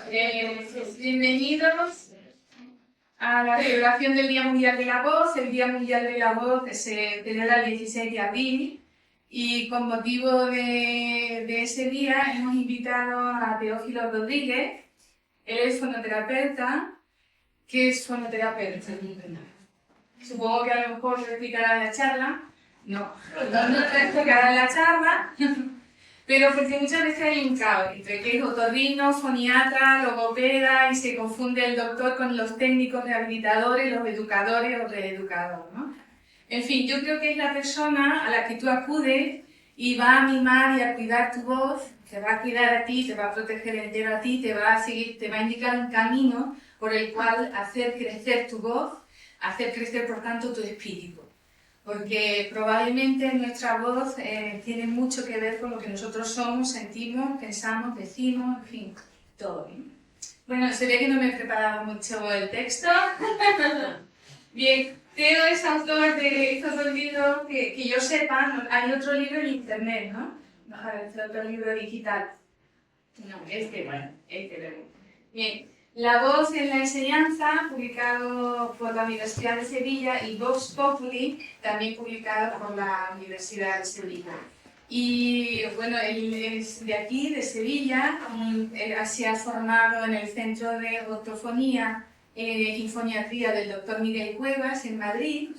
Bienvenidos a la celebración del Día Mundial de la Voz. El Día Mundial de la Voz se celebra el 16 de abril y con motivo de ese día hemos invitado a Teófilo Rodríguez. Él es fonoterapeuta. ¿Qué es fonoterapeuta? Supongo que a lo mejor se explicará en la charla. No se explicará en la charla. Pero porque muchas veces hay un caos entre que es otorrino, foniatra, logopeda y se confunde el doctor con los técnicos rehabilitadores, los educadores o reeducadores, ¿no? En fin, yo creo que es la persona a la que tú acudes y va a mimar y a cuidar tu voz, te va a cuidar a ti, te va a proteger entero a ti, te va a seguir, te va a indicar un camino por el cual hacer crecer tu voz, hacer crecer por tanto tu espíritu. Porque probablemente nuestra voz tiene mucho que ver con lo que nosotros somos, sentimos, pensamos, decimos, en fin, todo. Bueno, se ve que no me he preparado mucho el texto. Bien, Teo es autor de estos libros que yo sepa, hay otro libro en internet, ¿no? Otro libro digital. No, bueno, Bien. La Voz en la Enseñanza, publicado por la Universidad de Sevilla, y Vox Populi, también publicado por la Universidad de Sevilla. Y bueno, él es de aquí, de Sevilla, se ha formado en el Centro de Ortofonía y Foniatría del Dr. Miguel Cuevas, en Madrid.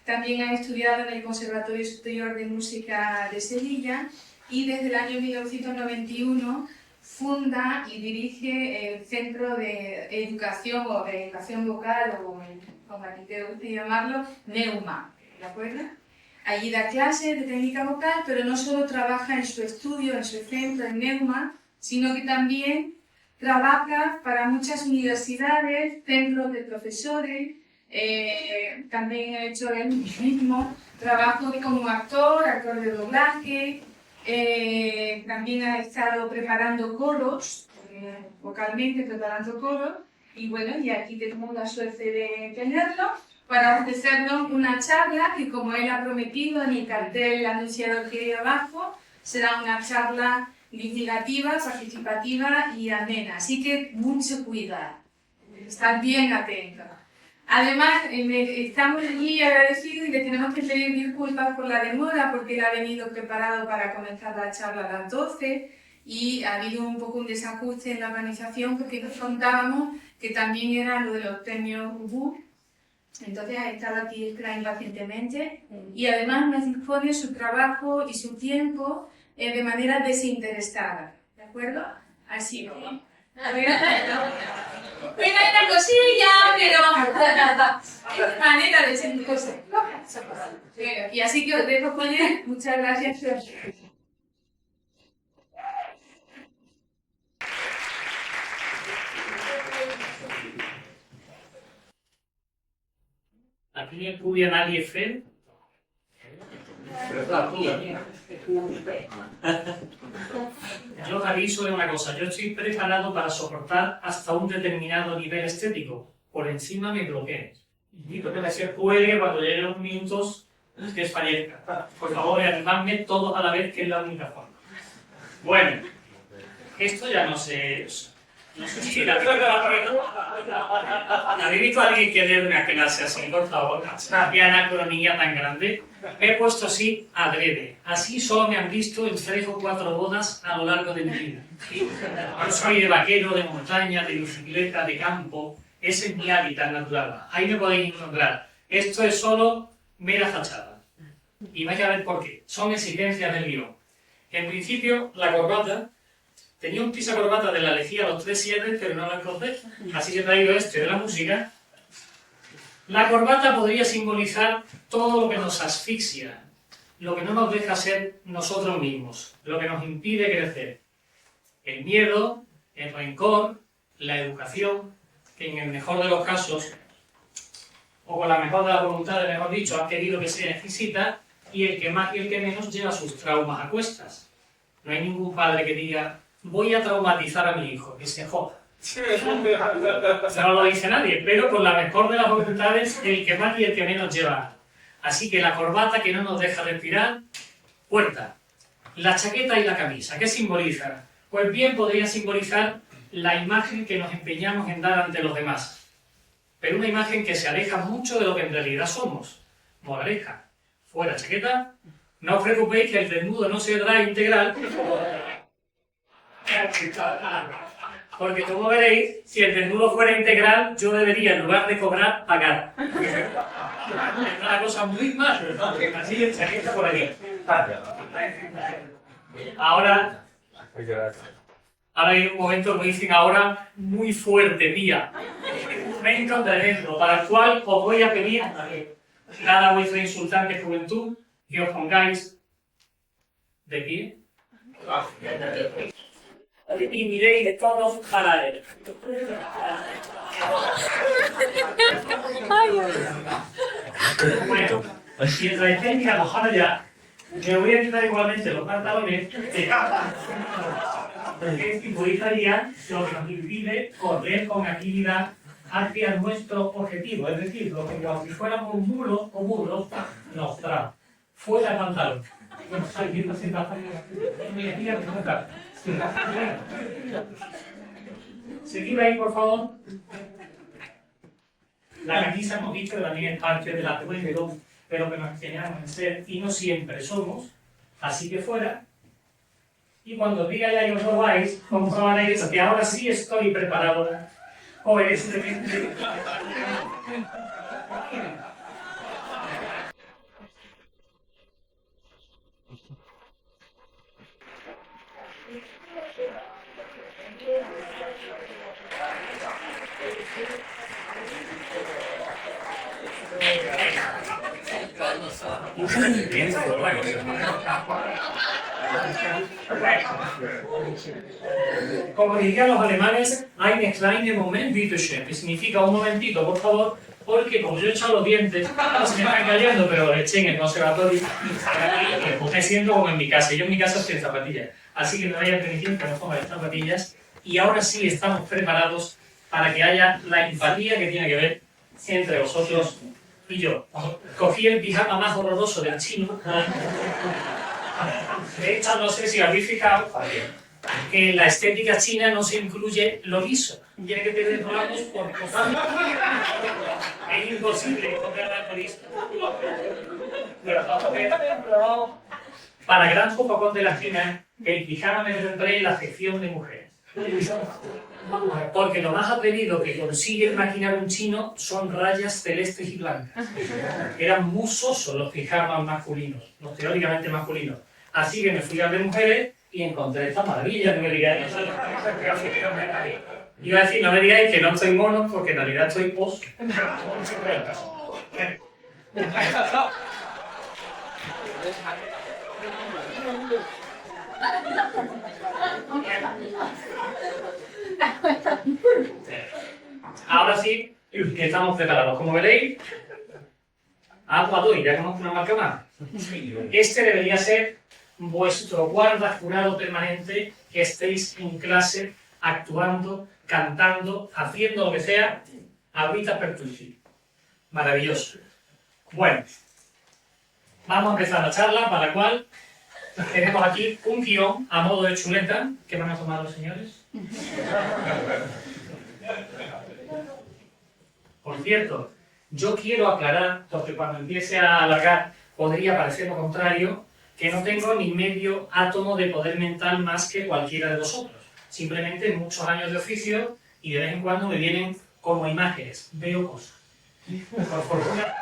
También ha estudiado en el Conservatorio Superior de Música de Sevilla y desde el año 1991 funda y dirige el Centro de Educación o de Educación Vocal, o como aquí te gusta llamarlo, Neuma, ¿de acuerdo? Allí da clases de técnica vocal, pero no solo trabaja en su estudio, en su centro, en Neuma, sino que también trabaja para muchas universidades, centros de profesores, también ha hecho él mismo trabajo como actor de doblaje. También ha estado preparando coros, vocalmente preparando coros, y bueno, y aquí tenemos la suerte de tenerlo para ofrecernos una charla que, como él ha prometido en el cartel anunciado aquí abajo, será una charla divulgativa, participativa y amena, así que mucho cuidado, estar bien atentos. Además, estamos muy agradecidos y le tenemos que pedir disculpas por la demora, porque él ha venido preparado para comenzar la charla a las 12 y ha habido un poco un desajuste en la organización porque nos contábamos que también era lo de los premios UBU. Entonces ha estado aquí impacientemente y además nos dispone su trabajo y su tiempo de manera desinteresada, ¿de acuerdo? Así, ¿no? Bueno, una cosilla, pero es manera de ser cosas. Y así que os dejo con él. Muchas gracias. Aquí no estudia nadie fe. Yo os aviso de una cosa, yo estoy preparado para soportar hasta un determinado nivel estético. Por encima me bloqueo. Y que me se cuelgue cuando lleguen los minutos que desfallezca. Por favor, animadme todos a la vez, que es la única forma. Bueno, esto ya no sé si ¿habéis visto a alguien que dé una clase así, por favor? Una anacronía tan grande. He puesto así adrede. Así solo me han visto en 3 o 4 bodas a lo largo de mi vida. Yo soy de vaquero, de montaña, de bicicleta, de campo. Ese es mi hábitat natural. Ahí me podéis encontrar. Esto es solo mera fachada. Y vais a ver por qué. Son exigencias del guión. En principio, la corbata. Tenía un pisacorbata de la Lejía los 3-7, pero no lo encontré. Así que he traído este de la música. La corbata podría simbolizar todo lo que nos asfixia, lo que no nos deja ser nosotros mismos, lo que nos impide crecer. El miedo, el rencor, la educación, que en el mejor de los casos, o con la mejor de las voluntades, mejor dicho, han querido que sea exquisita, y el que más y el que menos lleva sus traumas a cuestas. No hay ningún padre que diga: voy a traumatizar a mi hijo, que se joda. No lo dice nadie, pero con la mejor de las voluntades, el que más y el que menos lleva. Así que la corbata que no nos deja respirar, puerta. La chaqueta y la camisa, ¿qué simbolizan? Pues bien, podría simbolizar la imagen que nos empeñamos en dar ante los demás, pero una imagen que se aleja mucho de lo que en realidad somos. Moraleja, fuera chaqueta, no os preocupéis que el desnudo no se dará integral, porque como veréis, si el desnudo fuera integral, yo debería, en lugar de cobrar, pagar. Es una cosa muy mal, así en chaqueta por aquí. Ahora hay un momento que me dicen ahora muy fuerte, mía. Un momento tremendo, para el cual os voy a pedir, dada vuestra insultante juventud, que os pongáis de pie. Y miréis todos para él. Bueno, mientras estéis mirando para allá, me voy a quitar igualmente los pantalones porque simbolizaría lo que nos impide correr con agilidad hacia nuestro objetivo, es decir, lo que como si fuéramos un mulo o mulos nos traba. Fuera el pantalón. Seguid ahí, por favor. La camisa hemos visto que también es parte de la atuendo de lo que nos enseñamos en ser y no siempre somos, así que fuera. Y cuando diga ya y os lo vais, comprobaréis que ahora sí estoy preparado coherentemente. Como dirían los alemanes, eine kleine Moment bitte schön, que significa un momentito, por favor, porque como yo he echado los dientes, se me están cayendo, pero los eché en el conservatorio, me siento como en mi casa. Yo en mi casa estoy en zapatillas, así que me voy a permitir que nos ponga las zapatillas. Y ahora sí estamos preparados para que haya la empatía que tiene que ver entre vosotros y yo. Cogí el pijama más horroroso del chino. De hecho, no sé si habéis fijado que en la estética china no se incluye lo liso. Tiene que tener ramos por cosas. Es imposible encontrar lo liso. Para gran sofocón de la China, el pijama me tendré en la sección de mujeres. Porque lo más atrevido que consigue maquinar un chino son rayas celestes y blancas. Eran muy sosos los pijamas masculinos, los teóricamente masculinos. Así que me fui a ver mujeres y encontré esta maravilla. No me digáis, iba a decir, no me digáis que no estoy mono, porque en realidad estoy post. Ahora sí, estamos preparados. Como veréis, agua doy, ya conozco una marca más. Este debería ser vuestro guarda jurado permanente, que estéis en clase, actuando, cantando, haciendo lo que sea, ahorita per tutti. Maravilloso. Bueno, vamos a empezar la charla, para la cual tenemos aquí un guión a modo de chuleta. ¿Qué van a tomar los señores? Por cierto, yo quiero aclarar, porque cuando empiece a alargar podría parecer lo contrario, que no tengo ni medio átomo de poder mental más que cualquiera de vosotros. Simplemente muchos años de oficio y de vez en cuando me vienen como imágenes, veo cosas. Por fortuna.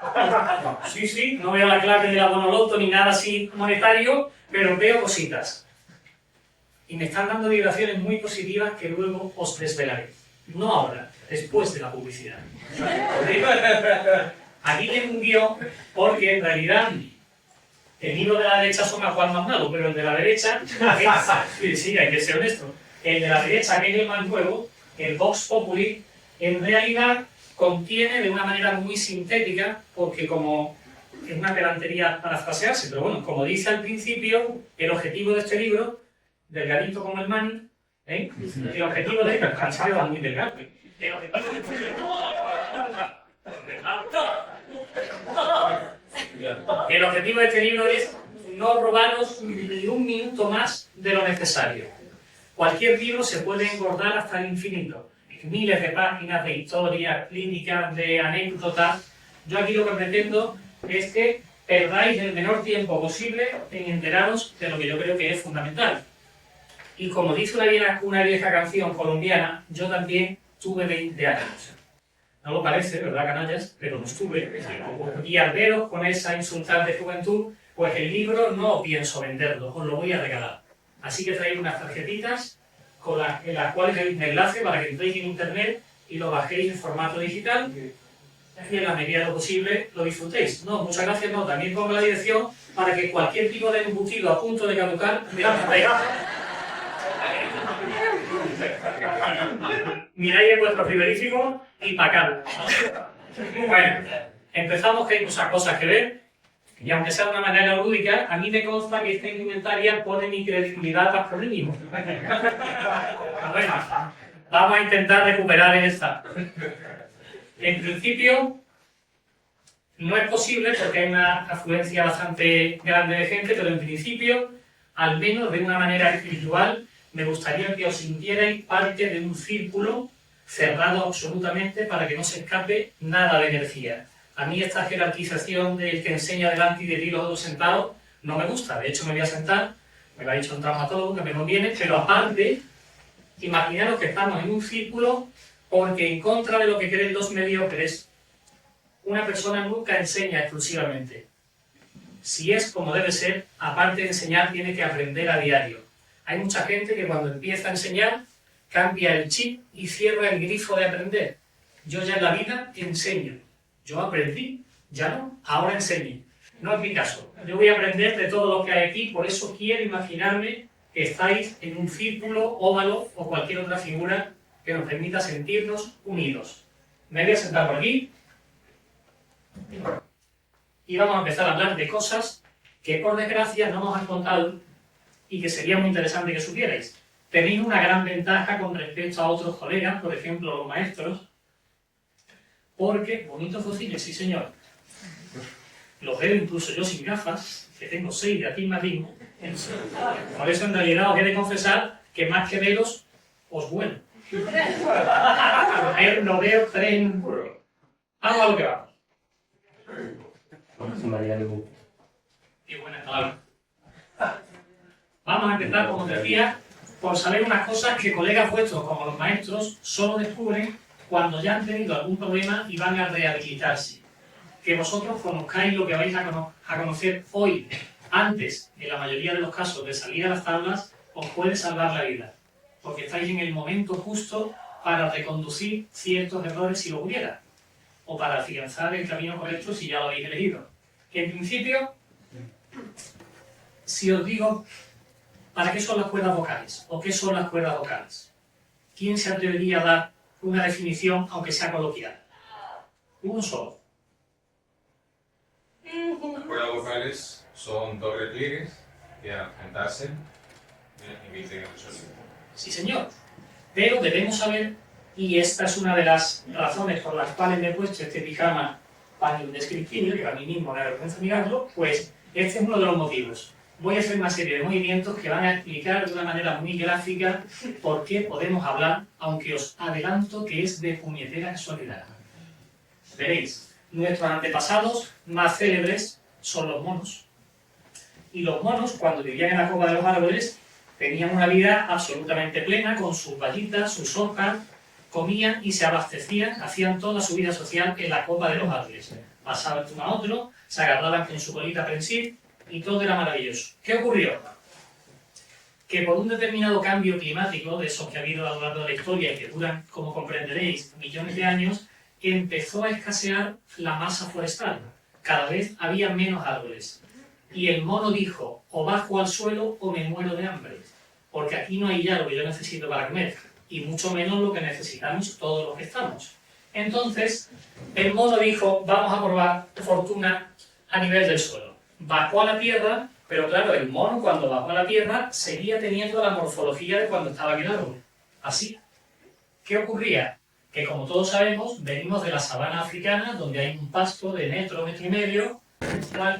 Sí, no veo la clave de la Bonoloto ni nada así monetario, pero veo cositas. Y me están dando vibraciones muy positivas que luego os desvelaré. No ahora, después de la publicidad. Aquí tengo un guión porque en realidad el libro de la derecha son a Juan más malo, pero el de la derecha, sí, hay que ser honesto, el de la derecha, que es el más nuevo, el Vox Populi, en realidad contiene de una manera muy sintética, porque como es una pedantería parafrasearse, pero bueno, como dice al principio, el objetivo de este libro, delgadito como el mani, el objetivo de este libro es muy delgado. El objetivo de este libro es no robaros ni un minuto más de lo necesario. Cualquier libro se puede engordar hasta el infinito. Miles de páginas de historias clínicas, de anécdotas. Yo aquí lo que pretendo es que perdáis el menor tiempo posible en enteraros de lo que yo creo que es fundamental. Y como dice una vieja canción colombiana, yo también tuve 20 años. No lo parece, ¿verdad, canallas? Pero los tuve. Y al veros con esa insultante juventud, pues el libro no pienso venderlo, os lo voy a regalar. Así que traéis unas tarjetitas en las cuales hay un enlace para que entréis en internet y lo bajéis en formato digital y en la medida de lo posible lo disfrutéis. No, muchas gracias, no, también pongo la dirección para que cualquier tipo de embutido a punto de caducar, miráis en vuestro frigorífico y para acá. Bueno, empezamos, que hay muchas cosas que ver. Y aunque sea de una manera lúdica, a mí me consta que esta indumentaria pone mi credibilidad bajo mínimo. Bueno, vamos a intentar recuperar esta. En principio, no es posible porque hay una afluencia bastante grande de gente, pero en principio, al menos de una manera espiritual, me gustaría que os sintierais parte de un círculo cerrado absolutamente para que no se escape nada de energía. A mí esta jerarquización del que enseña delante y de ti los otros sentados no me gusta. De hecho, me voy a sentar, me lo ha dicho un traumatólogo que me conviene, pero aparte, imaginaros que estamos en un círculo porque en contra de lo que creen los mediocres, una persona nunca enseña exclusivamente. Si es como debe ser, aparte de enseñar, tiene que aprender a diario. Hay mucha gente que cuando empieza a enseñar, cambia el chip y cierra el grifo de aprender. Yo ya en la vida enseño. Yo aprendí, ya no, ahora enseño. No es mi caso. Yo voy a aprender de todo lo que hay aquí, por eso quiero imaginarme que estáis en un círculo, óvalo o cualquier otra figura que nos permita sentirnos unidos. Me voy a sentar por aquí y vamos a empezar a hablar de cosas que por desgracia no nos han contado y que sería muy interesante que supierais. Tenéis una gran ventaja con respecto a otros colegas, por ejemplo los maestros, porque, bonitos fósiles, sí señor, los veo incluso yo sin gafas, que tengo 6 de astigmatismo, por eso en realidad os he de confesar que más que veros, os vuelo. Lo veo 3. Vamos a lo que vamos. Y buenas palabras. Vamos a empezar, como decía, por saber unas cosas que colegas vuestros, como los maestros, solo descubren cuando ya han tenido algún problema y van a rehabilitarse. Que vosotros conozcáis lo que vais a conocer hoy, antes, en la mayoría de los casos, de salir a las tablas, os puede salvar la vida. Porque estáis en el momento justo para reconducir ciertos errores si lo hubiera. O para afianzar el camino correcto si ya lo habéis elegido. Que en principio, si os digo, ¿para qué son las cuerdas vocales? ¿O qué son las cuerdas vocales? ¿Quién se atrevería a dar una definición, aunque sea coloquial? Uno solo. Las cuerdas vocales son dos repliegues que al juntarse emiten el sonido. Sí, señor. Pero debemos saber, y esta es una de las razones por las cuales me he puesto este pijama tan indescriptible, que a mí mismo me da vergüenza mirarlo, pues este es uno de los motivos. Voy a hacer una serie de movimientos que van a explicar de una manera muy gráfica por qué podemos hablar, aunque os adelanto que es de puñetera casualidad. Veréis, nuestros antepasados más célebres son los monos. Y los monos, cuando vivían en la copa de los árboles, tenían una vida absolutamente plena, con sus vallitas, sus hojas, comían y se abastecían, hacían toda su vida social en la copa de los árboles. Pasaban de uno a otro, se agarraban con su colita prensil, y todo era maravilloso. ¿Qué ocurrió? Que por un determinado cambio climático, de esos que ha habido a lo largo de la historia y que duran, como comprenderéis, millones de años, empezó a escasear la masa forestal. Cada vez había menos árboles. Y el mono dijo, o bajo al suelo o me muero de hambre, porque aquí no hay ya lo que yo necesito para comer, y mucho menos lo que necesitamos todos los que estamos. Entonces, el mono dijo, vamos a probar fortuna a nivel del suelo. Bajó a la tierra, pero claro, el mono cuando bajó a la tierra seguía teniendo la morfología de cuando estaba en el árbol. Así. ¿Qué ocurría? Que como todos sabemos, venimos de la sabana africana, donde hay un pasto de metro y medio,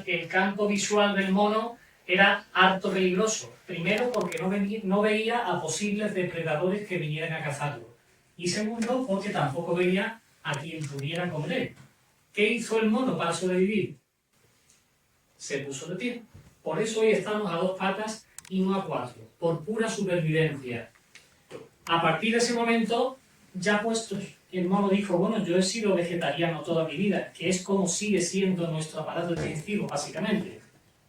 el campo visual del mono era harto peligroso. Primero, porque no veía a posibles depredadores que vinieran a cazarlo. Y segundo, porque tampoco veía a quien pudiera comer él. ¿Qué hizo el mono para sobrevivir? Se puso de pie. Por eso hoy estamos a 2 patas y no a 4, por pura supervivencia. A partir de ese momento, ya puestos, el mono dijo, bueno, yo he sido vegetariano toda mi vida, que es como sigue siendo nuestro aparato digestivo, básicamente.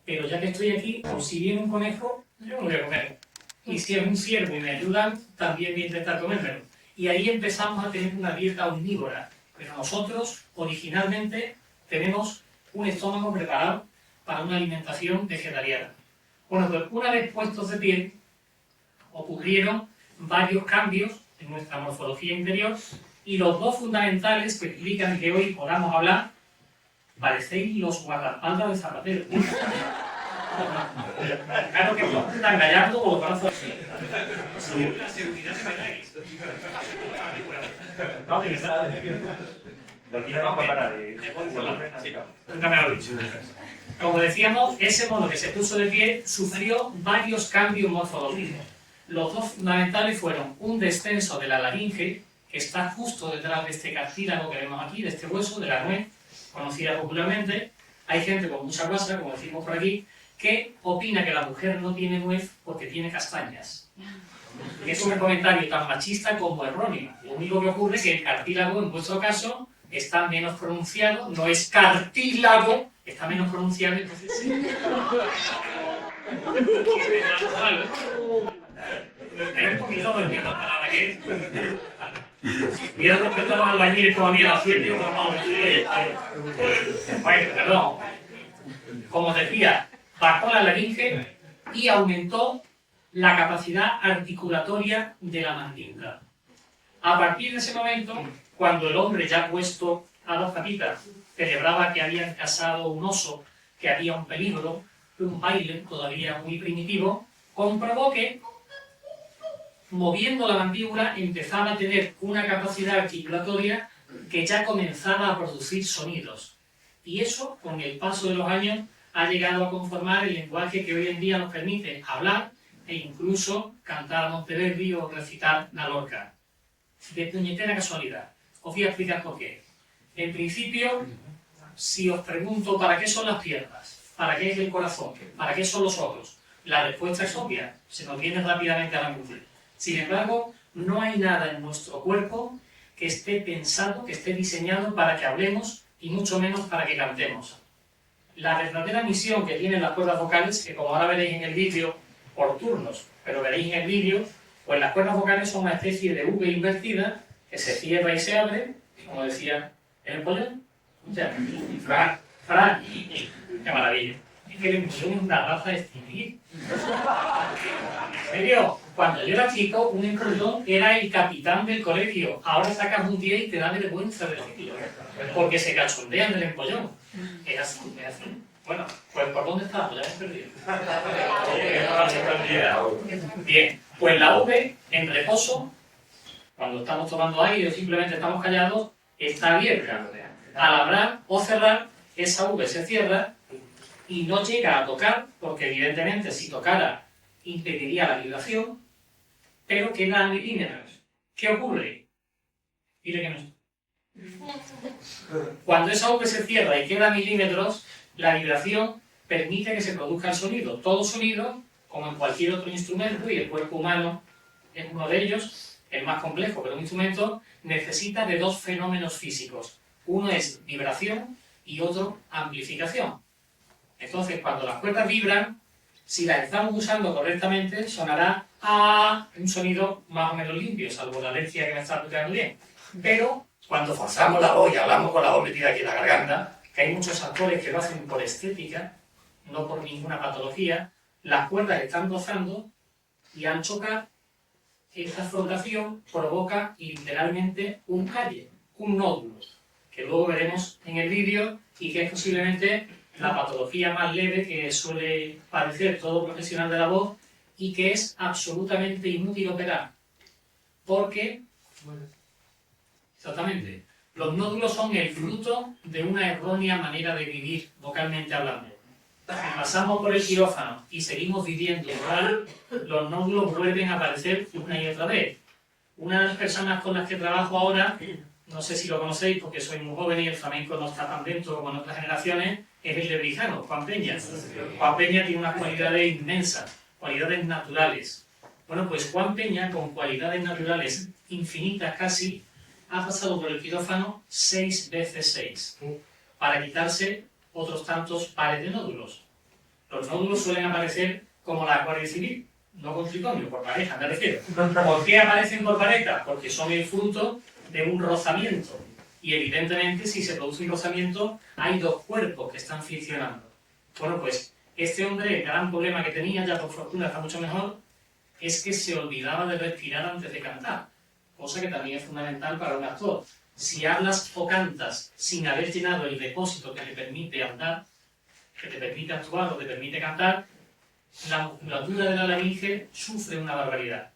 Pero ya que estoy aquí, o si viene un conejo, yo me lo voy a comer. Y si es un ciervo y me ayudan, también voy a intentar comérmelo. Y ahí empezamos a tener una dieta omnívora. Pero nosotros, originalmente, tenemos un estómago preparado para una alimentación vegetariana. Bueno, pues una vez puestos de pie, ocurrieron varios cambios en nuestra morfología interior y los 2 fundamentales que explican que hoy podamos hablar, parecéis los guardaespaldas de Zapatero. Claro que no están Gallardo con los brazos así. La seguridad de Gallardo. No, que está. Nunca me lo he dicho. Como decíamos, ese mono que se puso de pie sufrió varios cambios morfológicos. Los 2 fundamentales fueron un descenso de la laringe, que está justo detrás de este cartílago que vemos aquí, de este hueso, de la nuez, conocida popularmente. Hay gente con mucha guasa, como decimos por aquí, que opina que la mujer no tiene nuez porque tiene castañas. Es un comentario tan machista como erróneo. Lo único que ocurre es que el cartílago, en vuestro caso, está menos pronunciado, no es cartílago, está menos pronunciado, entonces sí. Hay un poquito de miedo para la que es. Mira respecto a los albañiles todavía la suerte. Bueno, perdón. Como decía, bajó la laringe y aumentó la capacidad articulatoria de la mandíbula. A partir de ese momento, cuando el hombre ya puesto a 2 patitas celebraba que habían cazado un oso, que había un peligro, un baile todavía muy primitivo, comprobó que moviendo la mandíbula empezaba a tener una capacidad articulatoria que ya comenzaba a producir sonidos. Y eso, con el paso de los años, ha llegado a conformar el lenguaje que hoy en día nos permite hablar e incluso cantar a Monteverdi o recitar la Lorca. De puñetera casualidad. Os voy a explicar por qué. En principio, si os pregunto ¿para qué son las piernas? ¿Para qué es el corazón? ¿Para qué son los ojos? La respuesta es obvia, se nos viene rápidamente a la mente. Sin embargo, no hay nada en nuestro cuerpo que esté pensado, que esté diseñado para que hablemos y mucho menos para que cantemos. La verdadera misión que tienen las cuerdas vocales, que como ahora veréis en el vídeo, por turnos, pero veréis en el vídeo, pues las cuerdas vocales son una especie de V invertida que se cierra y se abre, como decía el empollón. O sea, Fran, qué maravilla. Es que el empollón es una raza de extinguir. En serio, cuando yo era chico, un empollón era el capitán del colegio. Ahora sacas un 10 y te da vergüenza de decirlo, porque se cachondean del empollón. Era así, era así. Bueno, pues ¿por dónde está? Pues ya me he perdido. Bien, pues la V en reposo, cuando estamos tomando aire o simplemente estamos callados, está abierta. Al hablar o cerrar, esa V se cierra y no llega a tocar, porque evidentemente si tocara impediría la vibración, pero queda a milímetros. ¿Qué ocurre? Mire que no. Cuando esa V se cierra y queda a milímetros, la vibración permite que se produzca el sonido. Todo sonido, como en cualquier otro instrumento, y el cuerpo humano es uno de ellos, el más complejo, pero un instrumento necesita de 2 fenómenos físicos. Uno es vibración y otro amplificación. Entonces, cuando las cuerdas vibran, si las estamos usando correctamente, sonará a un sonido más o menos limpio, salvo la alergia que me está aplicando bien. Pero cuando forzamos la voz y hablamos con la voz metida aquí en la garganta, que hay muchos actores que lo hacen por estética, no por ninguna patología, las cuerdas están rozando y al chocar, esta frotación provoca literalmente un calle, un nódulo, que luego veremos en el vídeo y que es posiblemente la patología más leve que suele padecer todo profesional de la voz y que es absolutamente inútil operar, porque, exactamente, los nódulos son el fruto de una errónea manera de vivir vocalmente hablando. Si pasamos por el quirófano y seguimos viviendo igual, los nódulos vuelven a aparecer una y otra vez. Una de las personas con las que trabajo ahora, no sé si lo conocéis porque soy muy joven y el flamenco no está tan dentro como en otras generaciones, es el lebrijano, Juan Peña. Juan Peña tiene unas cualidades inmensas, cualidades naturales. Bueno, pues Juan Peña, con cualidades naturales infinitas casi, ha pasado por el quirófano 6 veces 6 para quitarse otros tantos pares de nódulos. Los nódulos suelen aparecer como la Guardia Civil, no con trinomio, por pareja, me refiero. ¿Por qué aparecen por pareja? Porque son el fruto de un rozamiento. Y evidentemente, si se produce un rozamiento, hay dos cuerpos que están friccionando. Bueno, pues este hombre, el gran problema que tenía, ya por fortuna está mucho mejor, es que se olvidaba de respirar antes de cantar, cosa que también es fundamental para un actor. Si hablas o cantas sin haber llenado el depósito que te permite andar, que te permite actuar o te permite cantar, la musculatura de la laringe sufre una barbaridad.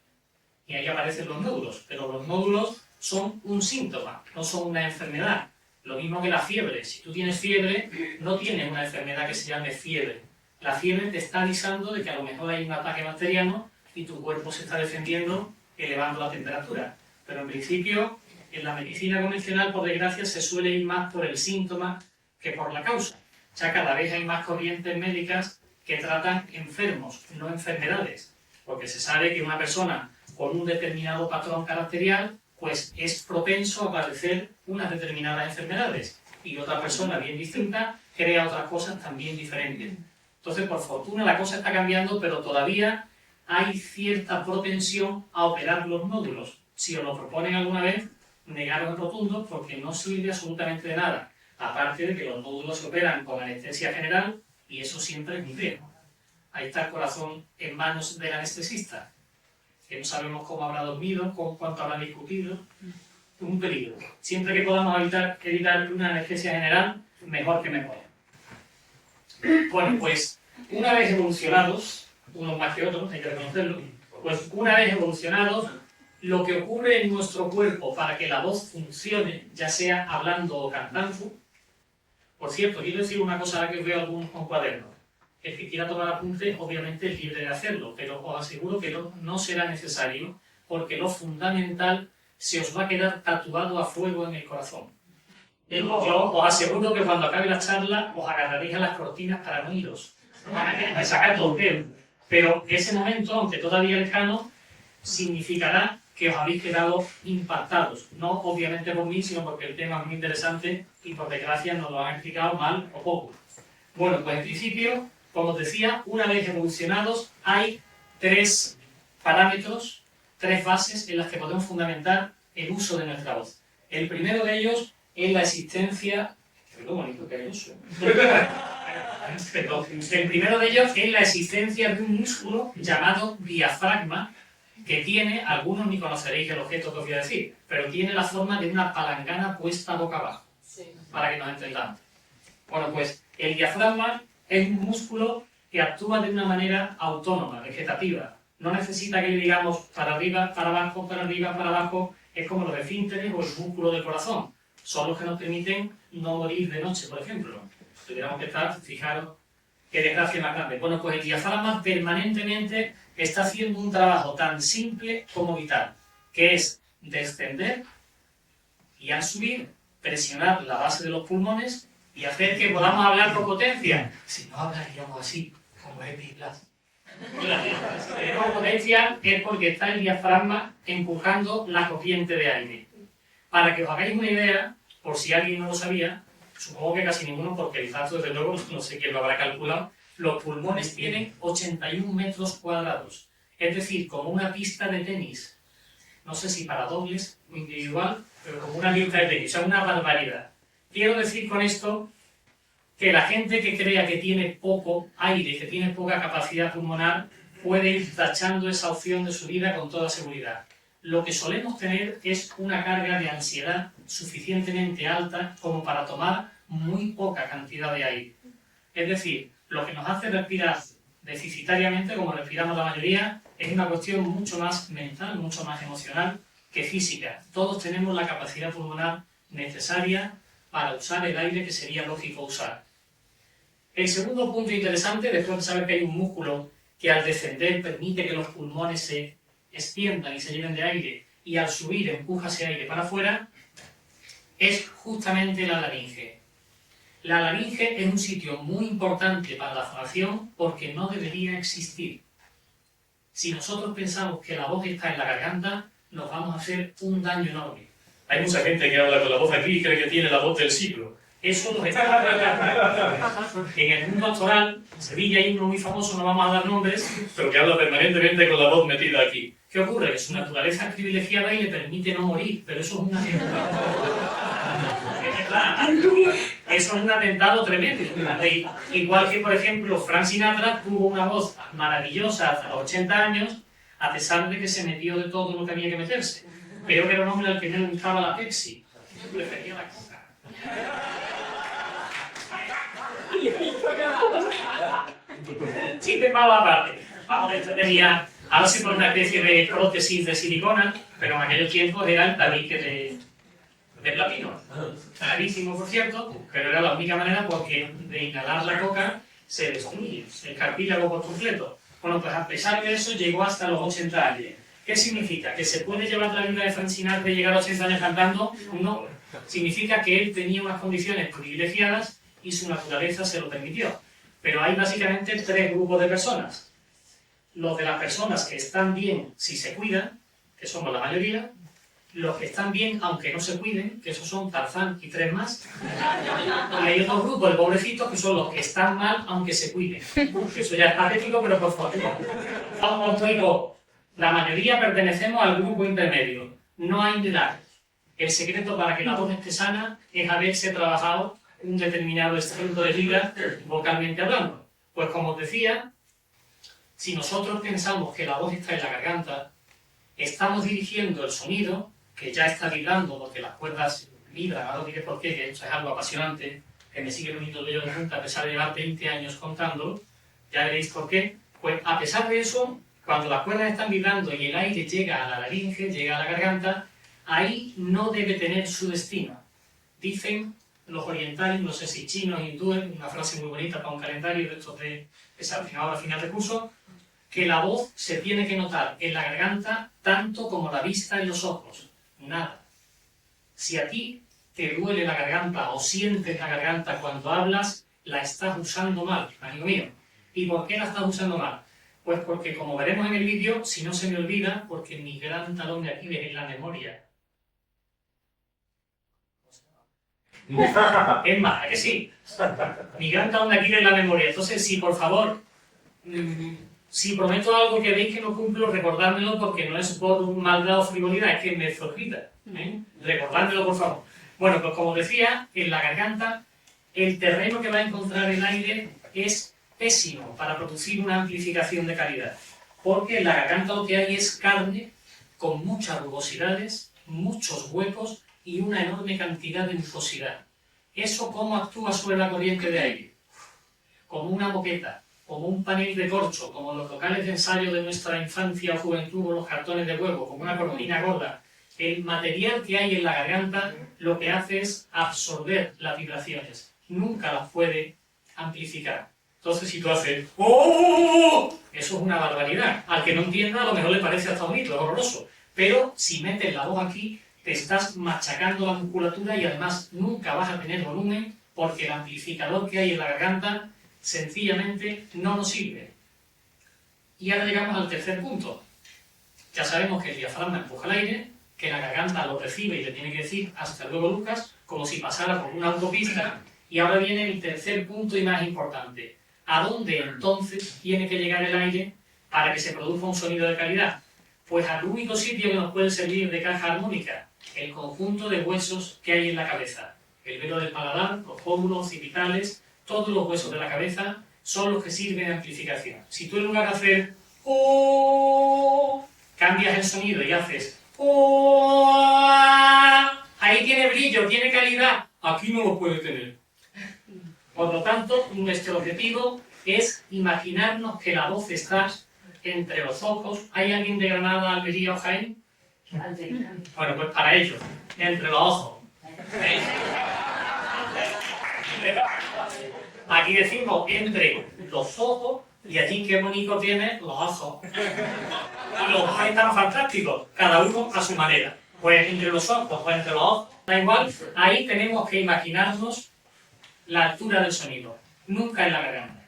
Y ahí aparecen los nódulos, pero los nódulos son un síntoma, no son una enfermedad. Lo mismo que la fiebre. Si tú tienes fiebre, no tienes una enfermedad que se llame fiebre. La fiebre te está avisando de que a lo mejor hay un ataque bacteriano y tu cuerpo se está defendiendo elevando la temperatura. Pero en principio, en la medicina convencional, por desgracia, se suele ir más por el síntoma que por la causa. Ya cada vez hay más corrientes médicas que tratan enfermos, no enfermedades. Porque se sabe que una persona con un determinado patrón caracterial pues es propenso a padecer unas determinadas enfermedades y otra persona bien distinta crea otras cosas también diferentes. Entonces, por fortuna, la cosa está cambiando, pero todavía hay cierta propensión a operar los nódulos. Si os lo proponen alguna vez, negaros en rotundo porque no sirve absolutamente de nada. Aparte de que los nódulos se operan con anestesia general y eso siempre es un riesgo. Ahí está el corazón en manos del anestesista, que no sabemos cómo habrá dormido, cuánto habrá discutido. Un peligro. Siempre que podamos evitar una anestesia general, mejor que mejor. Bueno, pues una vez evolucionados, unos más que otros, hay que reconocerlo, pues una vez evolucionados, lo que ocurre en nuestro cuerpo para que la voz funcione, ya sea hablando o cantando. Por cierto, quiero decir una cosa ahora que os veo algún cuaderno. El que quiera tomar apunte, obviamente es libre de hacerlo, pero os aseguro que no será necesario, porque lo fundamental se os va a quedar tatuado a fuego en el corazón. Yo os aseguro que cuando acabe la charla os agarraréis a las cortinas para no iros. A sacar todo el pero ese momento, aunque todavía lejano, significará que os habéis quedado impactados. No obviamente por mí, sino porque el tema es muy interesante y por desgracia nos lo han explicado mal o poco. Bueno, pues en principio, como os decía, una vez evolucionados, hay 3 parámetros, 3 bases en las que podemos fundamentar el uso de nuestra voz. El primero de ellos es la existencia... Qué bonito que hay uso. El primero de ellos es la existencia de un músculo llamado diafragma, que tiene, algunos ni conoceréis el objeto que os voy a decir, pero tiene la forma de una palangana puesta boca abajo, para que nos entendamos. Bueno, pues el diafragma es un músculo que actúa de una manera autónoma, vegetativa. No necesita que le digamos para arriba, para abajo, para arriba, para abajo. Es como los esfínteres o el músculo del corazón. Son los que nos permiten no morir de noche, por ejemplo. Tuviéramos que estar, fijaros, qué desgracia más grande. Bueno, pues el diafragma permanentemente está haciendo un trabajo tan simple como vital, que es descender y al subir, presionar la base de los pulmones y hacer que podamos hablar con potencia. Si no hablaríamos así, como Epiplas. Si tenemos potencia es porque está el diafragma empujando la corriente de aire. Para que os hagáis una idea, por si alguien no lo sabía, supongo que casi ninguno, porque el dato desde luego no sé quién lo habrá calculado, los pulmones tienen 81 metros cuadrados, es decir, como una pista de tenis. No sé si para dobles o individual, pero como una pista de tenis, o sea, una barbaridad. Quiero decir con esto que la gente que crea que tiene poco aire, que tiene poca capacidad pulmonar, puede ir tachando esa opción de su vida con toda seguridad. Lo que solemos tener es una carga de ansiedad suficientemente alta como para tomar muy poca cantidad de aire. Es decir, lo que nos hace respirar deficitariamente, como respiramos la mayoría, es una cuestión mucho más mental, mucho más emocional que física. Todos tenemos la capacidad pulmonar necesaria para usar el aire que sería lógico usar. El segundo punto interesante, después de saber que hay un músculo que al descender permite que los pulmones se extiendan y se llenen de aire, y al subir empuja ese aire para afuera, es justamente la laringe. La laringe es un sitio muy importante para la fonación porque no debería existir. Si nosotros pensamos que la voz está en la garganta, nos vamos a hacer un daño enorme. Hay mucha gente que habla con la voz aquí y cree que tiene la voz del siglo. Eso nos está... En el mundo actoral, en Sevilla hay uno muy famoso, no vamos a dar nombres, pero que habla permanentemente con la voz metida aquí. ¿Qué ocurre? Que su naturaleza es privilegiada y le permite no morir, pero eso es un atentado. Eso es un atentado tremendo. Igual que, por ejemplo, Frank Sinatra tuvo una voz maravillosa hasta los 80 años, a pesar de que se metió de todo lo que había que meterse. Pero era un hombre al que no le gustaba la Pepsi. Prefería la Coca. Chiste malo aparte. Vamos a entretenía. Ahora se pone una especie de prótesis de silicona, pero en aquellos tiempos era el tabique de platino. Carísimo, por cierto, pero era la única manera porque de inhalar la coca se destruye el cartílago por completo. Bueno, pues a pesar de eso llegó hasta los 80 años. ¿Qué significa? ¿Que se puede llevar la vida de Frank Sinatra de llegar a 80 años cantando? No. Significa que él tenía unas condiciones privilegiadas y su naturaleza se lo permitió. Pero hay básicamente tres grupos de personas. Los de las personas que están bien si se cuidan, que somos la mayoría. Los que están bien aunque no se cuiden, que esos son Tarzán y tres más. Y hay otro grupo, el pobrecito, que son los que están mal aunque se cuiden. Eso ya es patético, pero por favor. Os digo, la mayoría pertenecemos al grupo intermedio. No hay edad. El secreto para que la voz esté sana es haberse trabajado un determinado extracto de vida vocalmente hablando. Pues como os decía, si nosotros pensamos que la voz está en la garganta, estamos dirigiendo el sonido, que ya está vibrando porque las cuerdas vibran, ahora os diré por qué, que esto es algo apasionante, que me sigue poniendo el vello de punta a pesar de llevar 20 años contándolo, ya veréis por qué. Pues a pesar de eso, cuando las cuerdas están vibrando y el aire llega a la laringe, llega a la garganta, ahí no debe tener su destino. Dicen los orientales, no sé si chinos, hindúes, una frase muy bonita para un calendario de estos de esa ahora final de curso, que la voz se tiene que notar en la garganta tanto como la vista y los ojos. Nada. Si a ti te duele la garganta o sientes la garganta cuando hablas, la estás usando mal, amigo mío. ¿Y por qué la estás usando mal? Pues porque, como veremos en el vídeo, si no se me olvida, porque mi gran talón de Aquiles es la memoria. Es más, ¿a que sí? Mi gran talón de Aquiles es la memoria. Entonces, si por favor, si prometo algo que veis que no cumplo, recordármelo porque no es por maldad o frivolidad, es que me zorrita. Recordármelo, por favor. Bueno, pues como decía, en la garganta, el terreno que va a encontrar el aire es pésimo para producir una amplificación de calidad. Porque en la garganta lo que hay es carne con muchas rugosidades, muchos huecos y una enorme cantidad de mucosidad. ¿Eso cómo actúa sobre la corriente de aire? Como una moqueta, como un panel de corcho, como los locales de ensayo de nuestra infancia o juventud o los cartones de huevo, como una cortina gorda. El material que hay en la garganta lo que hace es absorber las vibraciones. Nunca las puede amplificar. Entonces, si tú haces ¡oh! Eso es una barbaridad. Al que no entienda, a lo mejor le parece hasta bonito, es horroroso. Pero si metes la voz aquí, te estás machacando la musculatura y además nunca vas a tener volumen porque el amplificador que hay en la garganta sencillamente no nos sirve. Y ahora llegamos al tercer punto. Ya sabemos que el diafragma empuja el aire, que la garganta lo recibe y le tiene que decir hasta luego Lucas, como si pasara por una autopista. Y ahora viene el tercer punto y más importante. ¿A dónde entonces tiene que llegar el aire para que se produzca un sonido de calidad? Pues al único sitio que nos puede servir de caja armónica, el conjunto de huesos que hay en la cabeza. El velo del paladar, los pómulos, occipitales, todos los huesos de la cabeza son los que sirven de amplificación. Si tú en lugar de hacer ¡oh!, cambias el sonido y haces ¡oh!, ahí tiene brillo, tiene calidad. Aquí no lo puede tener. Por lo tanto, nuestro objetivo es imaginarnos que la voz está entre los ojos. ¿Hay alguien de Granada, Almería o Jaén? Bueno, pues para ellos, entre los ojos. Aquí decimos entre los ojos y allí qué bonito tiene los ojos. Y los ojos están fantásticos, cada uno a su manera. Pues entre los ojos o entre los ojos, da igual, ahí tenemos que imaginarnos la altura del sonido, nunca en la garganta.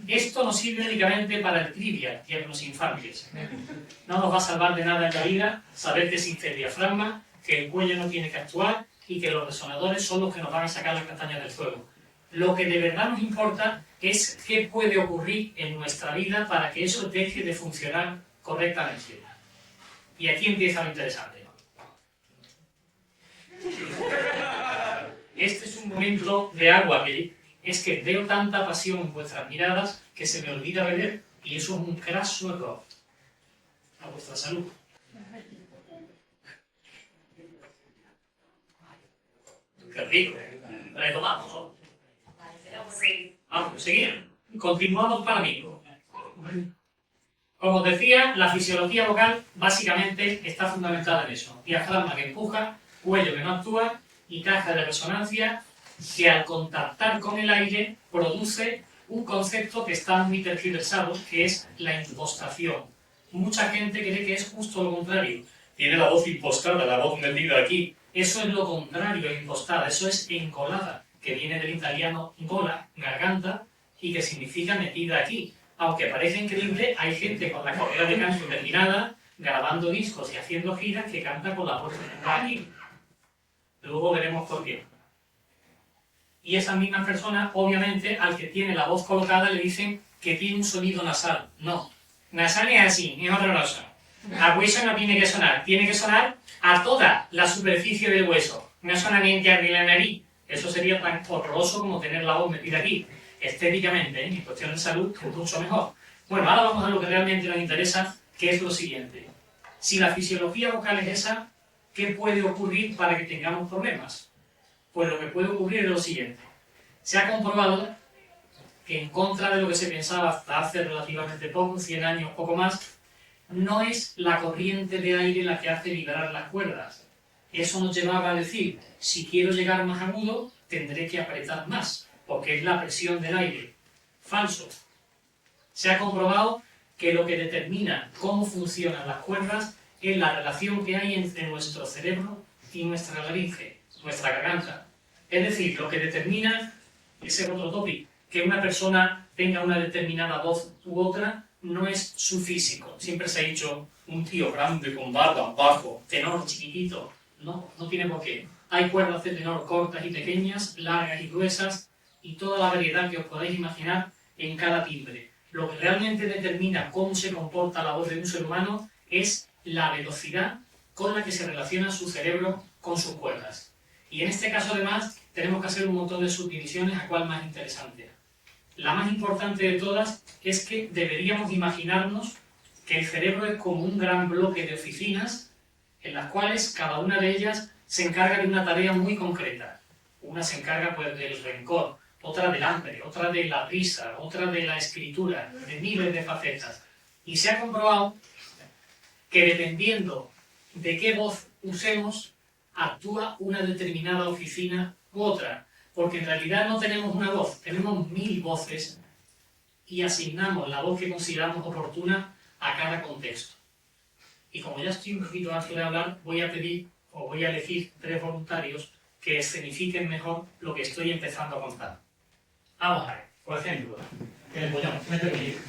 Esto nos sirve únicamente para el trivial y en los infantes. No nos va a salvar de nada en la vida saber que existe el diafragma, que el cuello no tiene que actuar y que los resonadores son los que nos van a sacar las castañas del fuego. Lo que de verdad nos importa es qué puede ocurrir en nuestra vida para que eso deje de funcionar correctamente. Y aquí empieza lo interesante. Este es un momento de agua que es que veo tanta pasión en vuestras miradas que se me olvida beber y eso es un craso error. A vuestra salud. Qué rico. Retomamos, ¿no? Vamos a seguir. Continuamos para mí. Como os decía, la fisiología vocal básicamente está fundamentada en eso. Diafragma que empuja, cuello que no actúa y caja de resonancia que al contactar con el aire produce un concepto que está muy tergiversado, que es la impostación. Mucha gente cree que es justo lo contrario. Tiene la voz impostada, la voz metida aquí. Eso es lo contrario, impostada, eso es encolada, que viene del italiano gola, garganta, y que significa metida aquí. Aunque parece increíble, hay gente con la carrera de canto terminada, grabando discos y haciendo giras que canta con la voz aquí. Luego veremos por qué. Y esas mismas personas, obviamente, al que tiene la voz colocada le dicen que tiene un sonido nasal. No, nasal es así, es otra cosa. A hueso no tiene que sonar a toda la superficie del hueso. No solamente arriba de la nariz. Eso sería tan horroroso como tener la voz metida aquí. Estéticamente, en cuestión de salud, es mucho mejor. Bueno, ahora vamos a lo que realmente nos interesa, que es lo siguiente. Si la fisiología vocal es esa, ¿qué puede ocurrir para que tengamos problemas? Pues lo que puede ocurrir es lo siguiente. Se ha comprobado que en contra de lo que se pensaba hasta hace relativamente poco, 100 años, poco más, no es la corriente de aire la que hace vibrar las cuerdas. Eso nos llevaba a decir, si quiero llegar más agudo, tendré que apretar más, porque es la presión del aire. Falso. Se ha comprobado que lo que determina cómo funcionan las cuerdas es la relación que hay entre nuestro cerebro y nuestra laringe, nuestra garganta. Es decir, lo que determina, ese es otro tópico, que una persona tenga una determinada voz u otra, no es su físico. Siempre se ha dicho, un tío grande con barba, bajo, tenor chiquitito. No, no tiene por qué. Hay cuerdas de tenor cortas y pequeñas, largas y gruesas, y toda la variedad que os podéis imaginar en cada timbre. Lo que realmente determina cómo se comporta la voz de un ser humano es la velocidad con la que se relaciona su cerebro con sus cuerdas. Y en este caso, además, tenemos que hacer un montón de subdivisiones a cuál más interesante. La más importante de todas es que deberíamos imaginarnos que el cerebro es como un gran bloque de oficinas en las cuales cada una de ellas se encarga de una tarea muy concreta. Una se encarga pues, del rencor, otra del hambre, otra de la risa, otra de la escritura, de miles de facetas. Y se ha comprobado que dependiendo de qué voz usemos, actúa una determinada oficina u otra, porque en realidad no tenemos una voz, tenemos 1000 voces y asignamos la voz que consideramos oportuna a cada contexto. Y como ya estoy un poquito harto de hablar, voy a pedir o voy a elegir 3 voluntarios que escenifiquen mejor lo que estoy empezando a contar. Vamos a ver, por ejemplo, el pollón, vete conmigo.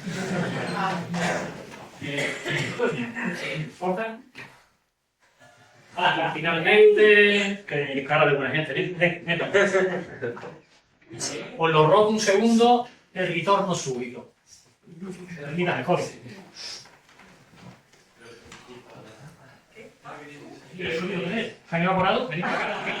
¿Importa? Finalmente, que cara de buena gente, os lo robo un segundo, el retorno súbito. Mira, mejor. ¿Se han evaporado? Venid para acá.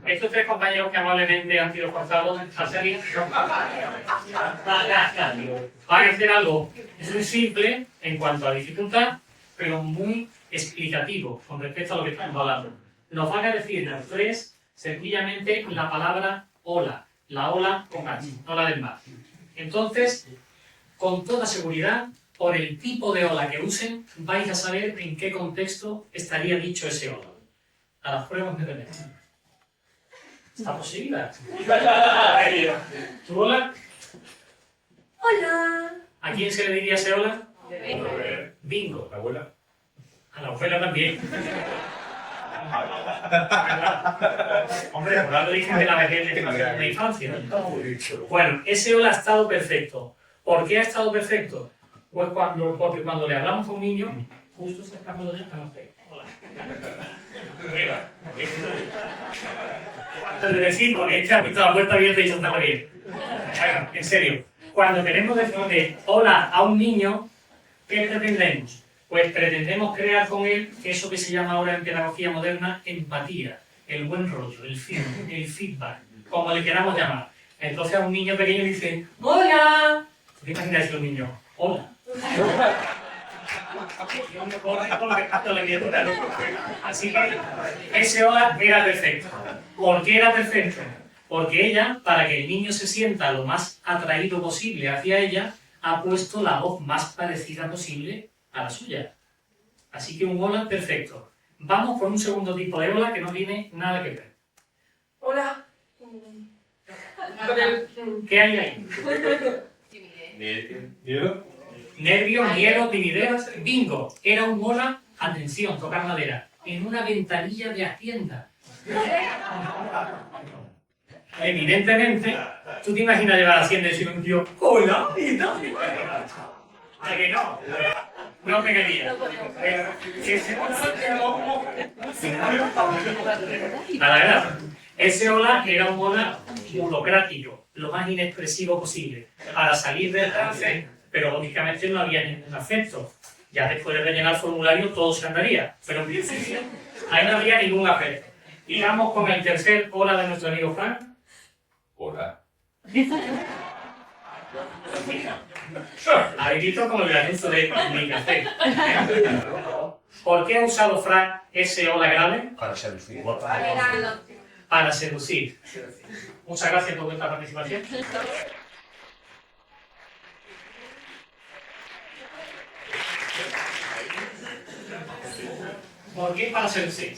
Estos 3 compañeros que amablemente han sido forzados a salir van a hacer algo muy simple en cuanto a dificultad, pero muy explicativo con respecto a lo que estamos hablando. Nos van a decir los 3 Sencillamente la palabra ola, la ola con H, ola del mar. Entonces, con toda seguridad, por el tipo de ola que usen, vais a saber en qué contexto estaría dicho ese ola. A las pruebas me tenemos. ¿Está posible? ¿Tu ola? Hola. ¿A quién se le diría ese hola? Bingo. ¿La abuela? A la abuela también. Hombre, hablando de la vejez de la infancia. Bueno, ese hola ha estado perfecto. ¿Por qué ha estado perfecto? Pues porque cuando le hablamos a un niño, justo se escapa de hola. Antes de decir, porque ha visto la puerta abierta y se está bien. Bueno, en serio, cuando queremos decirle hola a un niño, ¿qué pretendemos? Pues pretendemos crear con él eso que se llama ahora en pedagogía moderna empatía, el buen rollo, el feedback, como le queramos llamar. Entonces a un niño pequeño dice, ¡hola! ¿Qué imagináis que un niño? ¡Hola! Así que ese hola era perfecto. ¿Por qué era perfecto? Porque ella, para que el niño se sienta lo más atraído posible hacia ella, ha puesto la voz más parecida posible a la suya. Así que un hola perfecto. Vamos con un segundo tipo de hola que no tiene nada que ver. Hola. ¿Qué hay ahí? ¿Miedo? Nervios, miedo, timidez. Bingo. Era un hola, atención, tocar madera, en una ventanilla de Hacienda. Evidentemente, tú te imaginas llevar a Hacienda y decir un tío, hola, ¿a que no? No me quería. A la verdad, ese hola era un hola burocrático, lo más inexpresivo posible, para salir del trance, pero lógicamente no había ningún afecto. Ya después de rellenar el formulario todo se andaría, pero en principio ahí no había ningún afecto. Y vamos con el tercer hola de nuestro amigo Frank. Hola. Habéis visto como el anuncio de mi café. ¿Por qué ha usado Frank ese hola grave? Para seducir. Para seducir. Muchas gracias por vuestra participación. ¿Por qué para seducir?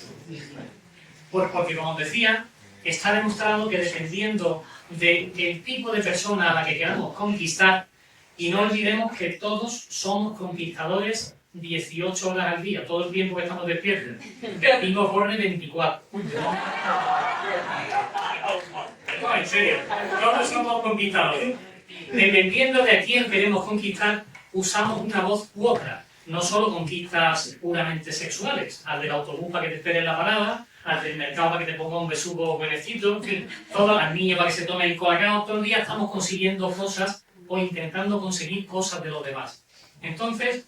Pues porque, como os decía, está demostrado que dependiendo del tipo de persona a la que queramos conquistar, y no olvidemos que todos somos conquistadores 18 horas al día, todo el tiempo que estamos despiertos. Tengo por 24. No, en serio, todos somos conquistadores. Dependiendo de a quién queremos conquistar, usamos una voz u otra. No solo conquistas puramente sexuales, al del autobús para que te espere en la parada, al del mercado para que te ponga un besugo buenecito, en fin, todas las niñas para que se tome el colacao. Todo el día estamos consiguiendo cosas o intentando conseguir cosas de los demás. Entonces,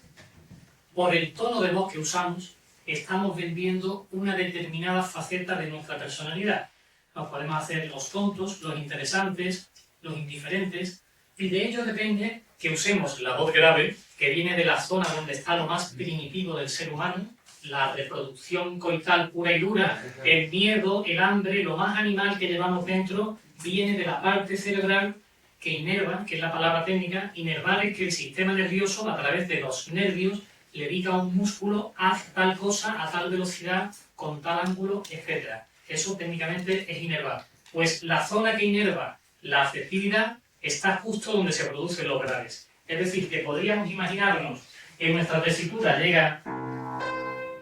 por el tono de voz que usamos, estamos vendiendo una determinada faceta de nuestra personalidad. Nos podemos hacer los tontos, los interesantes, los indiferentes, y de ello depende que usemos la voz grave, que viene de la zona donde está lo más primitivo del ser humano, la reproducción coital pura y dura, el miedo, el hambre, lo más animal que llevamos dentro, viene de la parte cerebral que inerva, que es la palabra técnica. Inervar es que el sistema nervioso, a través de los nervios, le diga a un músculo, haz tal cosa a tal velocidad, con tal ángulo, etc. Eso técnicamente es inervar. Pues la zona que inerva la afectividad está justo donde se producen los graves. Es decir, que podríamos imaginarnos que nuestra tesitura llega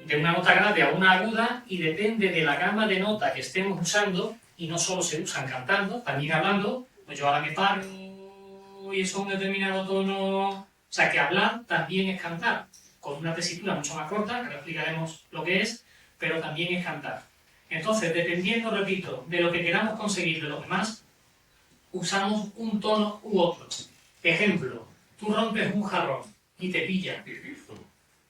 de una nota grave a una aguda y depende de la gama de nota que estemos usando, y no solo se usan cantando, también hablando, pues yo ahora me paro y eso es un determinado tono. O sea, que hablar también es cantar, con una tesitura mucho más corta, que ahora explicaremos lo que es, pero también es cantar. Entonces, dependiendo, repito, de lo que queramos conseguir de los demás, usamos un tono u otro. Ejemplo, tú rompes un jarrón y te pilla.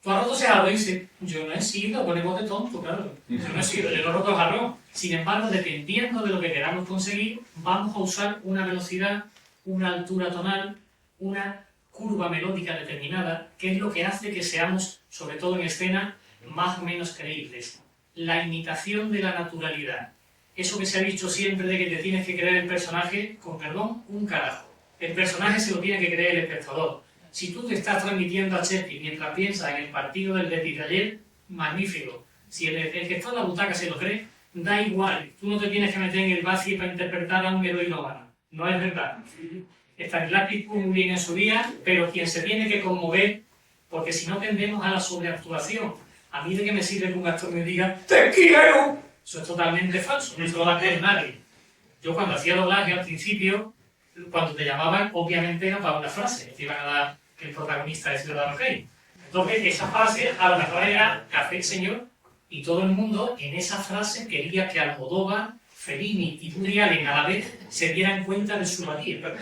Tú has roto ese jarrón y dices, yo no he sido, ponemos de tonto, claro. Yo no he sido, yo no he roto el jarrón. Sin embargo, dependiendo de lo que queramos conseguir, vamos a usar una velocidad, una altura tonal, una curva melódica determinada, que es lo que hace que seamos, sobre todo en escena, más o menos creíbles. La imitación de la naturalidad Eso que se ha dicho siempre de que te tienes que creer el personaje, con perdón, un carajo. El personaje se lo tiene que creer el espectador. Si tú te estás transmitiendo a Chelsea mientras piensas en el partido del Betis de ayer, magnífico. Si el que está en la butaca se lo cree, da igual. Tú no te tienes que meter en el vacío para interpretar a un heroíno. No es verdad. Stanislavski muy bien en su día, pero quien se tiene que conmover, porque si no tendemos a la sobreactuación. A mí de qué me sirve que un actor me diga ¡te quiero! Eso es totalmente falso, no se lo va a creer nadie. Yo cuando hacía doblaje al principio, cuando te llamaban, obviamente era para una frase, te iban a dar que el protagonista es Ciudadano Kane. Entonces esa frase a lo mejor era Café Señor, y todo el mundo en esa frase quería que Almodóvar, Fellini y Woody Allen a la vez se dieran cuenta de su valía.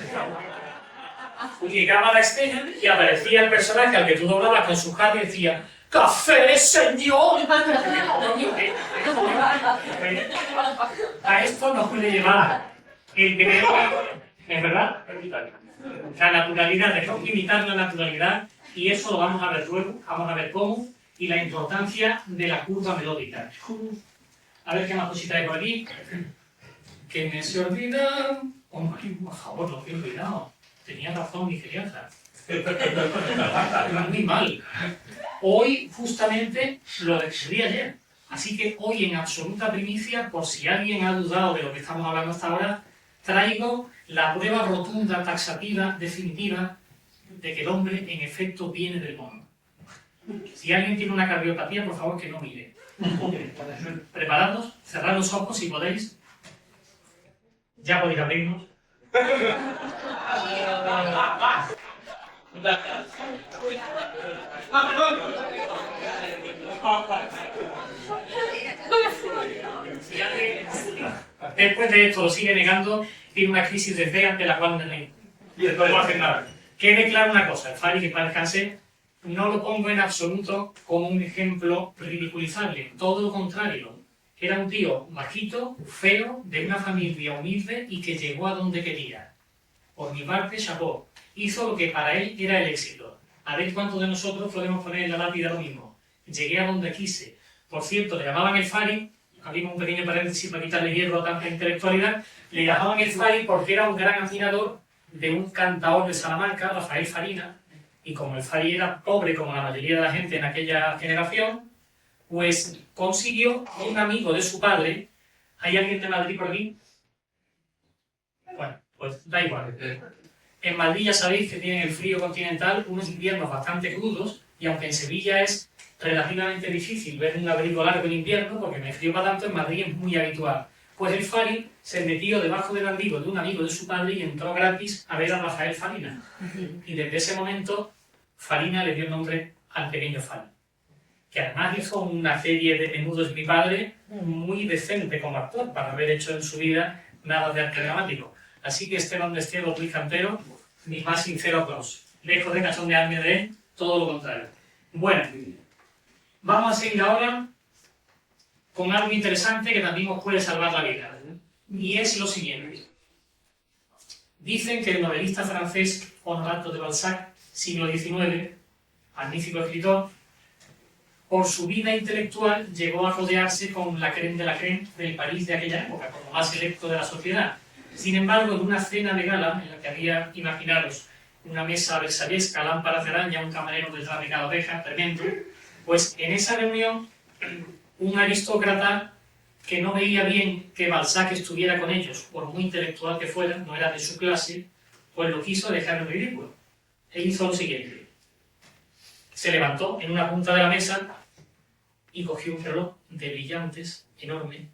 Llegaba la escena y aparecía el personaje al que tú doblabas con su cara y decía ¡Café, señor! A esto nos puede llevar el creer, ¿es verdad? La naturalidad, dejamos de imitar la naturalidad y eso lo vamos a ver luego, vamos a ver cómo y la importancia de la curva melódica. A ver qué más cositas hay por aquí. Que me se olvida. Hombre, por favor, lo que he olvidado. Tenía razón mi crianza. Muy mal. Hoy, justamente, lo descubrí ayer. Así que hoy, en absoluta primicia, por si alguien ha dudado de lo que estamos hablando hasta ahora, traigo la prueba rotunda, taxativa, definitiva, de que el hombre, en efecto, viene del mono. Si alguien tiene una cardiopatía, por favor, que no mire. Preparados, cerrad los ojos si podéis. Ya podéis abrirnos. Si alguien después de esto lo sigue negando, tiene una crisis de fe ante la cual no puedo hacer nada. Quede claro una cosa, el Fari, que para descanse, no lo pongo en absoluto como un ejemplo ridiculizable, todo lo contrario. Era un tío bajito, feo, de una familia humilde y que llegó a donde quería. Por mi parte, chapó. Hizo lo que para él era el éxito. A ver cuántos de nosotros podemos poner en la lápida lo mismo. Llegué a donde quise. Por cierto, le llamaban el Fari, abrimos un pequeño paréntesis para quitarle hierro a tanta intelectualidad, le llamaban el Fari porque era un gran admirador de un cantaor de Salamanca, Rafael Farina, y como el Fari era pobre como la mayoría de la gente en aquella generación, pues consiguió un amigo de su padre. ¿Hay alguien de Madrid por aquí? Bueno, pues da igual. En Madrid ya sabéis que tienen el frío continental, unos inviernos bastante crudos, y aunque en Sevilla es relativamente difícil ver un abrigo largo en invierno, porque me frío para tanto, en Madrid es muy habitual. Pues el Fari se metió debajo del abrigo de un amigo de su padre y entró gratis a ver a Rafael Farina. Y desde ese momento, Farina le dio el nombre al pequeño Fari, que además hizo una serie de Menudos de mi padre muy decente como actor, para haber hecho en su vida nada de arte dramático. Así que esté donde esté Luis Cantero, mi más sincero aplauso. Lejos de cachondearme de él, todo lo contrario. Bueno, vamos a seguir ahora con algo interesante que también os puede salvar la vida. Y es lo siguiente. Dicen que el novelista francés Honorat de Balzac, siglo XIX, magnífico escritor, por su vida intelectual llegó a rodearse con la crème de la crème del París de aquella época, con lo más selecto de la sociedad. Sin embargo, en una cena de gala, en la que había, imaginaros, una mesa versallesca, lámparas de araña, un camarero de cada oveja, tremendo, pues en esa reunión, un aristócrata que no veía bien que Balzac estuviera con ellos, por muy intelectual que fuera, no era de su clase, pues lo quiso dejar en ridículo. E hizo lo siguiente. Se levantó en una punta de la mesa y cogió un reloj de brillantes enorme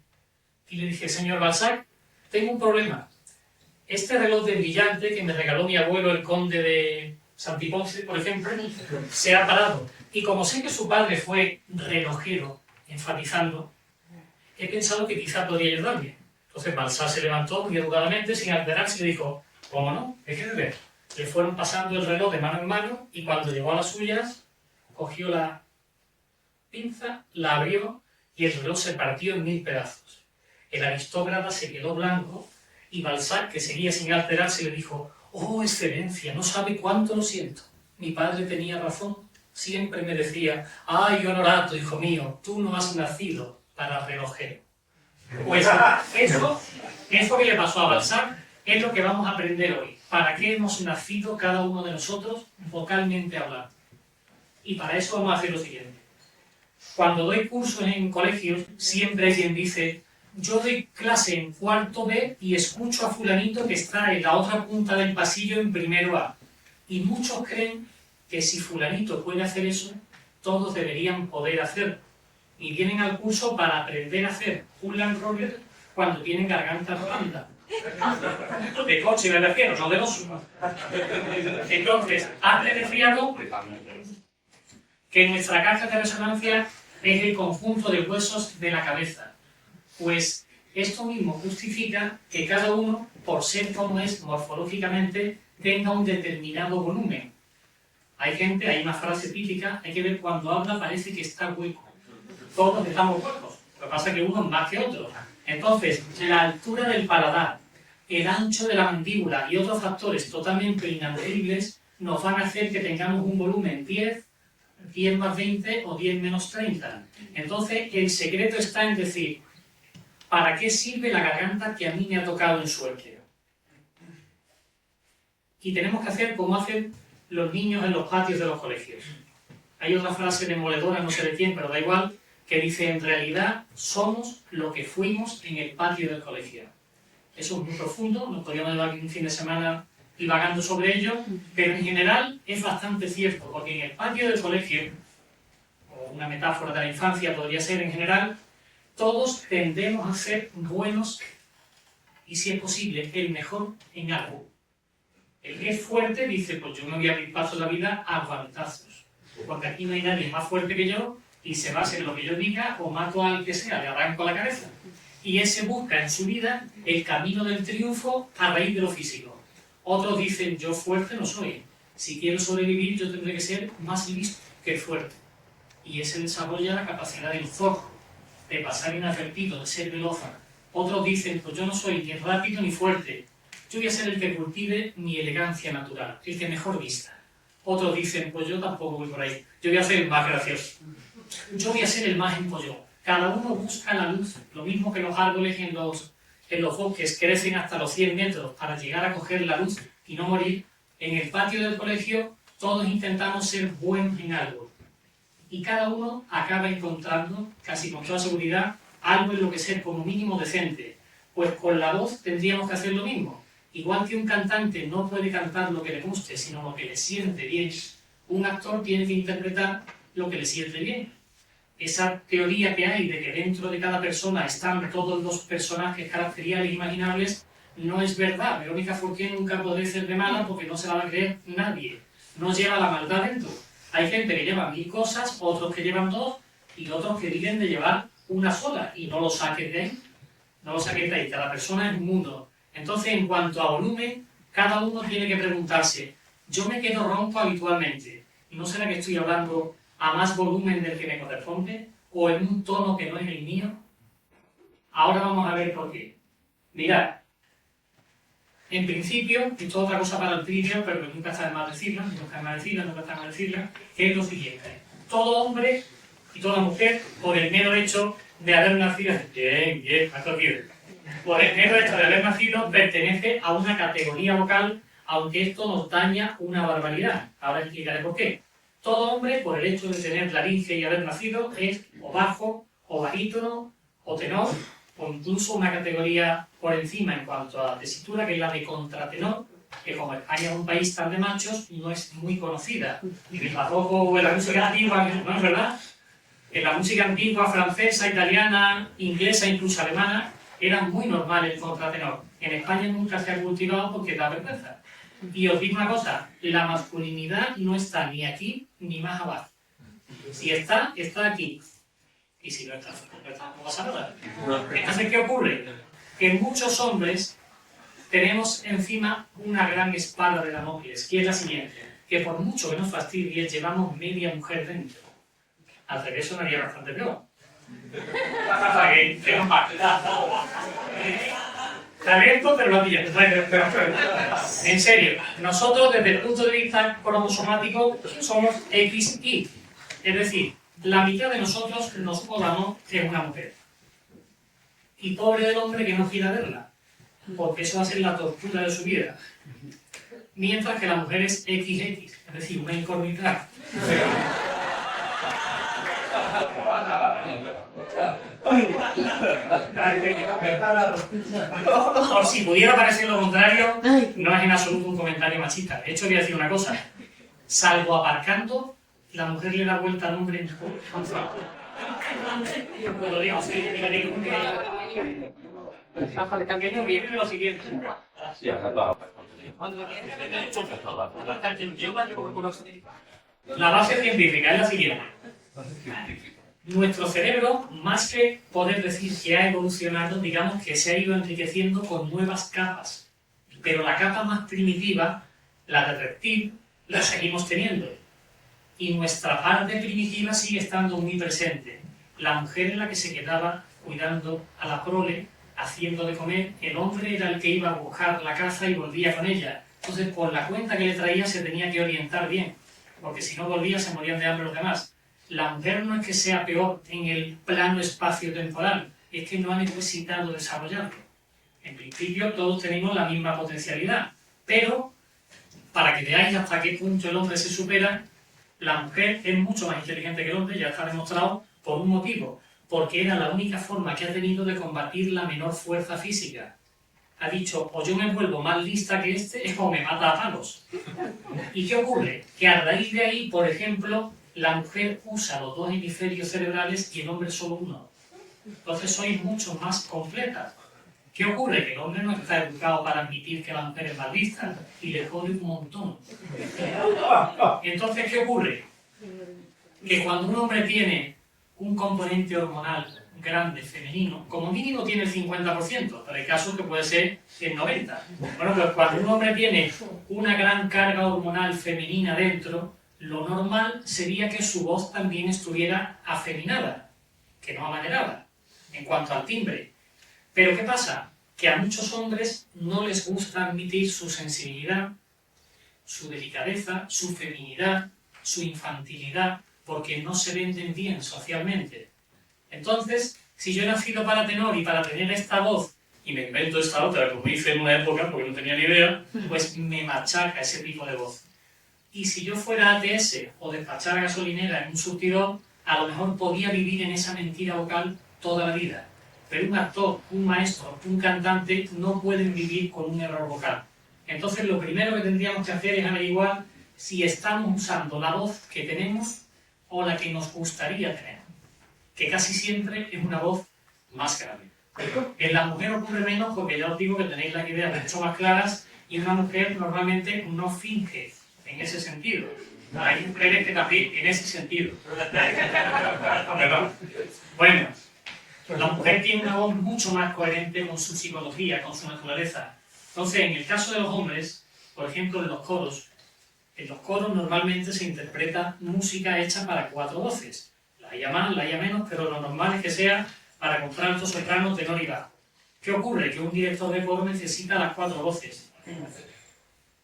y le dije, señor Balzac, tengo un problema. Este reloj de brillante que me regaló mi abuelo, el conde de Santiponce, por ejemplo, se ha parado. Y como sé que su padre fue relojero, enfatizando, he pensado que quizá podría ayudarme. Entonces Balzac se levantó muy educadamente, sin alterarse, y le dijo, ¿cómo no? Deje de ver. Le fueron pasando el reloj de mano en mano y cuando llegó a las suyas, cogió la pinza, la abrió y el reloj se partió en 1000 pedazos. El aristócrata se quedó blanco y Balzac, que seguía sin alterarse, le dijo, oh, excelencia, no sabe cuánto lo siento. Mi padre tenía razón. Siempre me decía, ay, Honorato, hijo mío, tú no has nacido para relojero. Pues eso que le pasó a Balzac es lo que vamos a aprender hoy. ¿Para qué hemos nacido cada uno de nosotros vocalmente hablando? Y para eso vamos a hacer lo siguiente. Cuando doy cursos en colegios, siempre hay quien dice: yo doy clase en cuarto B y escucho a fulanito que está en la otra punta del pasillo en primero A. Y muchos creen que si fulanito puede hacer eso, todos deberían poder hacerlo. Y vienen al curso para aprender a hacer un Land Rover cuando tienen garganta blanda. De coche me refiero, no de oso. Entonces, hazle de fiado que nuestra caja de resonancia es el conjunto de huesos de la cabeza. Pues esto mismo justifica que cada uno, por ser como es morfológicamente, tenga un determinado volumen. Hay una frase típica, hay que ver cuando habla parece que está hueco. Todos estamos huecos, lo que pasa es que uno es más que otro. Entonces, la altura del paladar, el ancho de la mandíbula y otros factores totalmente inamovibles nos van a hacer que tengamos un volumen 10 más 20 o 10 menos 30. Entonces, el secreto está en decir: ¿para qué sirve la garganta que a mí me ha tocado en suerte? Y tenemos que hacer como hacen los niños en los patios de los colegios. Hay otra frase demoledora, no sé de quién, pero da igual, que dice: en realidad somos lo que fuimos en el patio del colegio. Eso es muy profundo, nos podríamos llevar aquí un fin de semana divagando sobre ello, pero en general es bastante cierto, porque en el patio del colegio, o una metáfora de la infancia podría ser en general, todos tendemos a ser buenos y, si es posible, el mejor en algo. El que es fuerte dice: pues yo me voy a abrir paso en la vida a guantazos, porque aquí no hay nadie más fuerte que yo y se va a hacer lo que yo diga o mato al que sea, le arranco la cabeza. Y ese busca en su vida el camino del triunfo a raíz de lo físico. Otros dicen: yo fuerte no soy, si quiero sobrevivir yo tendré que ser más listo que fuerte. Y ese desarrolla la capacidad del zorro, de pasar inadvertido, de ser veloz. Otros dicen: pues yo no soy ni rápido ni fuerte, yo voy a ser el que cultive mi elegancia natural, el que mejor vista. Otros dicen: pues yo tampoco voy por ahí, yo voy a ser el más gracioso, yo voy a ser el más empollón. Cada uno busca la luz, lo mismo que los árboles en los bosques crecen hasta los 100 metros para llegar a coger la luz y no morir. En el patio del colegio todos intentamos ser buenos en algo. Y cada uno acaba encontrando, casi con toda seguridad, algo en lo que ser como mínimo decente. Pues con la voz tendríamos que hacer lo mismo. Igual que un cantante no puede cantar lo que le guste, sino lo que le siente bien, un actor tiene que interpretar lo que le siente bien. Esa teoría que hay de que dentro de cada persona están todos los personajes caracteriales imaginables no es verdad. Verónica Forqué nunca podrá ser de mala porque no se la va a creer nadie. No lleva la maldad dentro. Hay gente que lleva 1000 cosas, otros que llevan 2 y otros que viven de llevar una sola. Y no lo saques de ahí. No lo saques de ahí. Cada persona es un mundo. Entonces, en cuanto a volumen, cada uno tiene que preguntarse: yo me quedo ronco habitualmente. ¿No será que estoy hablando a más volumen del que me corresponde? ¿O en un tono que no es el mío? Ahora vamos a ver por qué. Mirad. En principio, esto es otra cosa para el trivia, pero que nunca está de más decirla, que es lo siguiente: todo hombre y toda mujer, por el mero hecho de haber nacido, por el mero hecho de haber nacido, pertenece a una categoría vocal, aunque esto nos daña una barbaridad. Ahora explicaré por qué. Todo hombre, por el hecho de tener laringe y haber nacido, es o bajo, o barítono, o tenor, o incluso una categoría por encima en cuanto a tesitura, que es la de contratenor, que como España es un país tan de machos, no es muy conocida. En el barroco o en la música antigua, ¿no es verdad? En la música antigua, francesa, italiana, inglesa, incluso alemana, era muy normal el contratenor. En España nunca se ha cultivado porque da vergüenza. Y os digo una cosa: la masculinidad no está ni aquí ni más abajo. Si está, está aquí. Y si no está, no pasa nada. Entonces, ¿qué ocurre? Que muchos hombres tenemos encima una gran espada de Damocles, que es la siguiente: que por mucho que nos fastidie, llevamos media mujer dentro. Al revés sonaría bastante peor. Talento, pero lo pillas. En serio, nosotros desde el punto de vista cromosomático somos XY. Es decir, la mitad de nosotros nos podamos que es una mujer. Y pobre del hombre que no quiera verla, porque eso va a ser la tortura de su vida. Mientras que la mujer es XX, es decir, una incógnita. Por si pudiera parecer lo contrario, no es en absoluto un comentario machista. De hecho, voy a decir una cosa. Salvo aparcando, la mujer le da vuelta al hombre en lo digo, sí, lo siguiente. La base científica es la siguiente. Nuestro cerebro, más que poder decir que ha evolucionado, digamos que se ha ido enriqueciendo con nuevas capas. Pero la capa más primitiva, la del reptil, la seguimos teniendo. Y nuestra parte primitiva sigue estando muy presente. La mujer es la que se quedaba cuidando a la prole, haciendo de comer. El hombre era el que iba a buscar la caza y volvía con ella. Entonces, por la cuenta que le traía, se tenía que orientar bien. Porque si no volvía, se morían de hambre los demás. La mujer no es que sea peor en el plano espacio-temporal, es que no ha necesitado desarrollarlo. En principio todos tenemos la misma potencialidad, pero para que veáis hasta qué punto el hombre se supera, la mujer es mucho más inteligente que el hombre, ya está demostrado por un motivo, porque era la única forma que ha tenido de combatir la menor fuerza física. Ha dicho, o yo me vuelvo más lista que este, o me mata a palos. ¿Y qué ocurre? Que a raíz de ahí, por ejemplo, la mujer usa los dos hemisferios cerebrales y el hombre solo uno. Entonces sois mucho más completas. ¿Qué ocurre? Que el hombre no está educado para admitir que la mujer es más lista y le jode un montón. Entonces, ¿qué ocurre? Que cuando un hombre tiene un componente hormonal grande, femenino, como mínimo tiene el 50%, pero hay casos que puede ser el 90%. Bueno, pues cuando un hombre tiene una gran carga hormonal femenina dentro, lo normal sería que su voz también estuviera afeminada, que no amanerada, en cuanto al timbre. Pero ¿qué pasa? Que a muchos hombres no les gusta admitir su sensibilidad, su delicadeza, su feminidad, su infantilidad, porque no se venden bien socialmente. Entonces, si yo he nacido para tenor y para tener esta voz, y me invento esta otra, como hice en una época, porque no tenía ni idea, pues me machaca ese tipo de voz. Y si yo fuera ATS o despachara gasolinera en un surtidor, a lo mejor podía vivir en esa mentira vocal toda la vida. Pero un actor, un maestro, un cantante no pueden vivir con un error vocal. Entonces lo primero que tendríamos que hacer es averiguar si estamos usando la voz que tenemos o la que nos gustaría tener, que casi siempre es una voz más grave. En la mujer ocurre menos porque ya os digo que tenéis las ideas mucho más claras y una mujer normalmente no finge en ese sentido. Hay mujeres que también en ese sentido. Bueno, la mujer tiene una voz mucho más coherente con su psicología, con su naturaleza. Entonces, en el caso de los hombres, por ejemplo, en los coros normalmente se interpreta música hecha para 4 voces. La haya más, la haya menos, pero lo normal es que sea para contralto, soprano, tenor y bajo. ¿Qué ocurre? Que un director de coro necesita las 4 voces.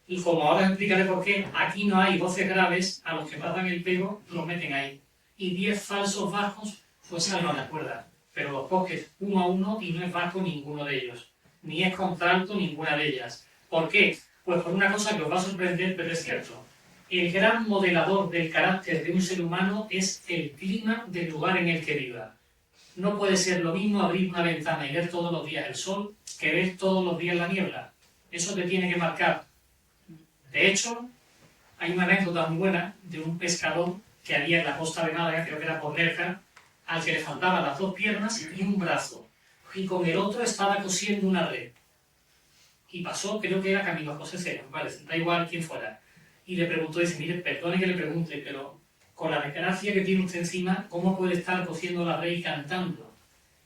Y como ahora os explicaré por qué, aquí no hay voces graves, a los que pasan el pego los meten ahí. Y 10 falsos bajos, pues salen a la cuerda. Pero los coges uno a uno y no es bajo ninguno de ellos. Ni es contralto ninguna de ellas. ¿Por qué? Pues por una cosa que os va a sorprender, pero es cierto. El gran modelador del carácter de un ser humano es el clima del lugar en el que viva. No puede ser lo mismo abrir una ventana y ver todos los días el sol que ver todos los días la niebla. Eso te tiene que marcar. De hecho, hay una anécdota muy buena de un pescador que había en la costa de Málaga, creo que era por Nerja, al que le faltaban las 2 piernas y un brazo. Y con el otro estaba cosiendo una red. Y pasó, creo que era Camilo José Cero, vale, da igual quién fuera. Y le preguntó, dice, mire, perdone que le pregunte, pero con la desgracia que tiene usted encima, ¿cómo puede estar cosiendo la red y cantando?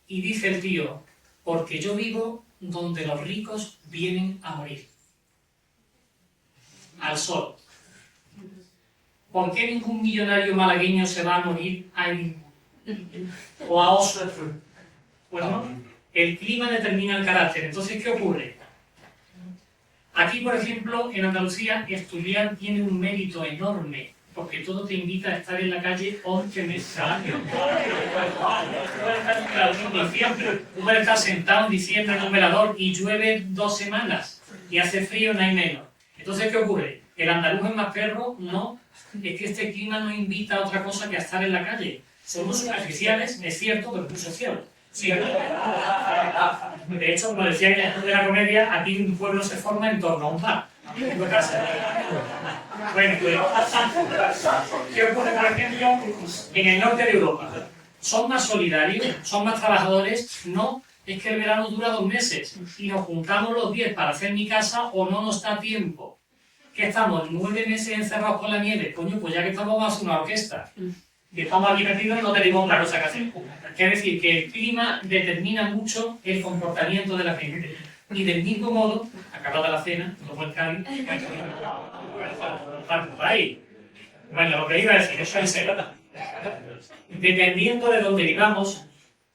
Y dice el tío, porque yo vivo donde los ricos vienen a morir. Al sol. ¿Por qué ningún millonario malagueño se va a morir a Edimburgo? O a Oxford? Bueno, el clima determina el carácter. Entonces, ¿qué ocurre? Aquí, por ejemplo, en Andalucía, estudiar tiene un mérito enorme, porque todo te invita a estar en la calle 11 meses al año. Tú puedes estar sentado en diciembre en un velador y llueve 2 semanas y hace frío, no hay menos. Entonces, ¿qué ocurre? ¿El andaluz es más perro? No. Es que este clima no invita a otra cosa que a estar en la calle. Somos superficiales, es cierto, pero muy social. Sí. De hecho, como decía en de la comedia, aquí un pueblo se forma en torno a un bar. Bueno, pues, ¿qué ocurre, por ejemplo, en el norte de Europa? ¿Son más solidarios? ¿Son más trabajadores? No, es que el verano dura 2 meses y nos juntamos los 10 para hacer mi casa o no nos da tiempo. Que estamos 9 meses encerrados con la nieve, coño, pues ya que estamos más una orquesta. Y estamos aquí metidos y no tenemos otra cosa que hacer. Quiere decir que el clima determina mucho el comportamiento de la gente. Y del mismo modo, acabada la cena, como el Cádiz, bueno, lo que iba a decir, eso es serio. Dependiendo de dónde vivamos,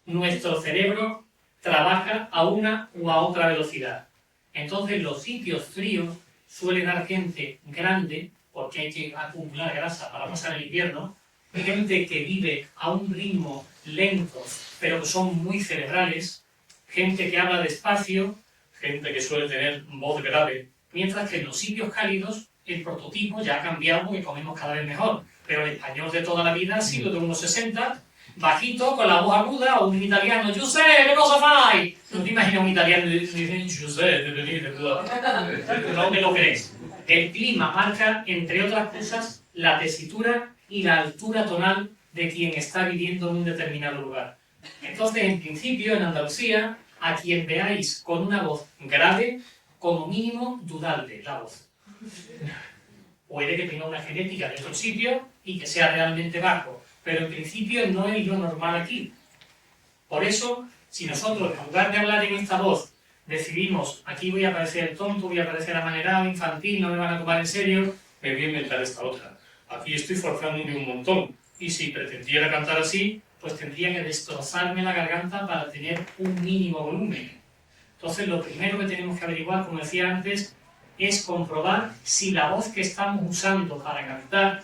nuestro cerebro trabaja a una u a otra velocidad. Entonces, los sitios fríos suelen dar gente grande, porque hay que acumular grasa para pasar el invierno, gente que vive a un ritmo lento, pero que son muy cerebrales, gente que habla despacio, gente que suele tener voz grave, mientras que en los sitios cálidos el prototipo ya ha cambiado porque comemos cada vez mejor, pero el español de toda la vida ha sido de unos 60, bajito, con la voz aguda, o un italiano, Giuseppe, ¿qué cosa fai? No te imaginas un italiano diciendo Giuseppe, no me lo crees. El clima marca, entre otras cosas, la tesitura y la altura tonal de quien está viviendo en un determinado lugar. Entonces, en principio, en Andalucía, a quien veáis con una voz grave, como mínimo, dudadle la voz. Puede que tenga una genética de otro sitio y que sea realmente bajo, pero en principio no es lo normal aquí. Por eso, si nosotros, en lugar de hablar en esta voz, decidimos, aquí voy a parecer tonto, voy a parecer amanerado, infantil, no me van a tomar en serio, me voy a inventar esta otra. Aquí estoy forzándome un montón. Y si pretendiera cantar así, pues tendría que destrozarme la garganta para tener un mínimo volumen. Entonces, lo primero que tenemos que averiguar, como decía antes, es comprobar si la voz que estamos usando para cantar,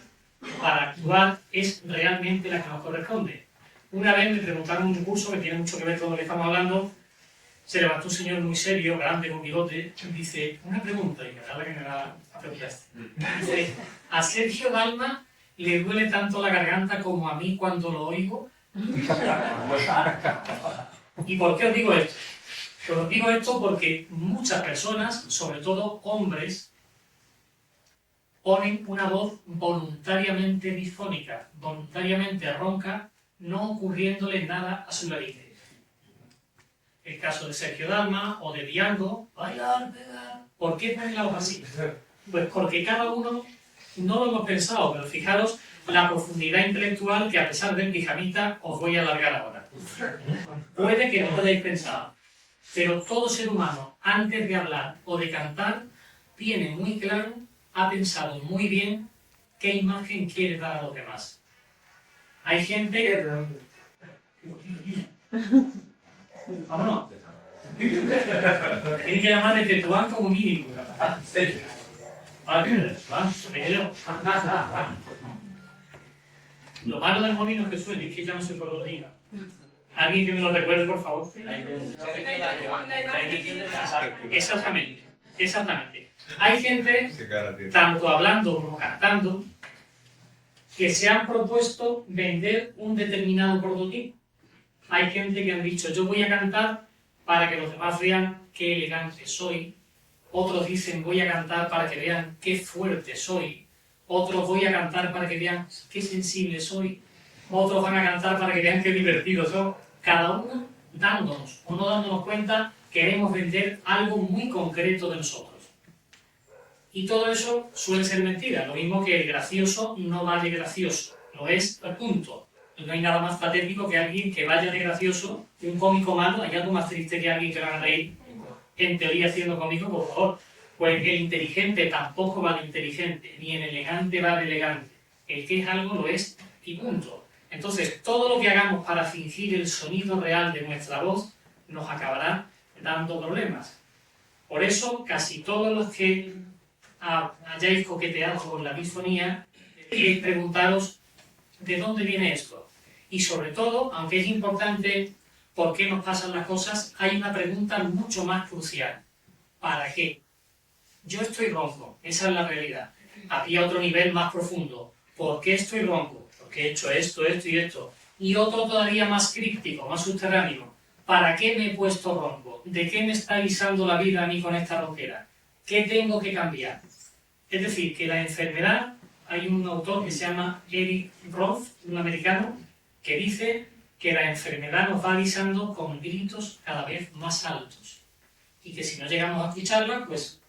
para actuar, es realmente la que nos corresponde. Una vez me preguntaron en un curso que tiene mucho que ver con lo que estamos hablando, se levantó un señor muy serio, grande, con bigote, y dice, una pregunta, y la que me la preguntaste. Dice, ¿a Sergio Dalma le duele tanto la garganta como a mí cuando lo oigo? ¿Y por qué os digo esto? Os digo esto porque muchas personas, sobre todo hombres, ponen una voz voluntariamente disfónica, voluntariamente ronca, no ocurriéndole nada a su nariz. El caso de Sergio Dalma o de Diango, bailar, pegar. ¿Por qué ponen la voz así? Pues porque cada uno, no lo hemos pensado, pero fijaros la profundidad intelectual que a pesar del pijamita os voy a alargar ahora. Puede que no lo hayáis pensado, pero todo ser humano, antes de hablar o de cantar, tiene muy claro, ha pensado muy bien qué imagen quiere dar a los demás. Hay gente que... Vámonos. Tiene que llamar desde tu banco como mínimo. Lo malo del molino es que suena, es que ya no se por los días. ¿Alguien que me lo recuerde, por favor? Exactamente, exactamente. Hay gente, tanto hablando como cantando, que se han propuesto vender un determinado prototipo. Hay gente que han dicho, yo voy a cantar para que los demás vean qué elegante soy. Otros dicen, voy a cantar para que vean qué fuerte soy. Otros, voy a cantar para que vean qué sensible soy. Otros van a cantar para que vean qué divertido soy. Cada uno dándonos o no dándonos cuenta, queremos vender algo muy concreto de nosotros. Y todo eso suele ser mentira. Lo mismo que el gracioso no vale gracioso. Lo es, punto. No hay nada más patético que alguien que vaya de gracioso, un cómico malo. Hay algo más triste que alguien que va a reír, en teoría siendo cómico, por favor. Pues el inteligente tampoco vale inteligente, ni el elegante vale elegante. El que es algo lo es y punto. Entonces, todo lo que hagamos para fingir el sonido real de nuestra voz nos acabará dando problemas. Por eso, casi todos los que hayáis coqueteado con la disfonía, y preguntaros de dónde viene esto. Y sobre todo, aunque es importante por qué nos pasan las cosas, hay una pregunta mucho más crucial. ¿Para qué? Yo estoy ronco, esa es la realidad. Aquí a otro nivel más profundo. ¿Por qué estoy ronco? Porque he hecho esto, esto y esto. Y otro todavía más críptico, más subterráneo. ¿Para qué me he puesto ronco? ¿De qué me está avisando la vida a mí con esta ronquera? ¿Qué tengo que cambiar? Es decir, que la enfermedad, hay un autor que se llama Eric Roth, un americano, que dice que la enfermedad nos va avisando con gritos cada vez más altos. Y que si no llegamos a escucharla, pues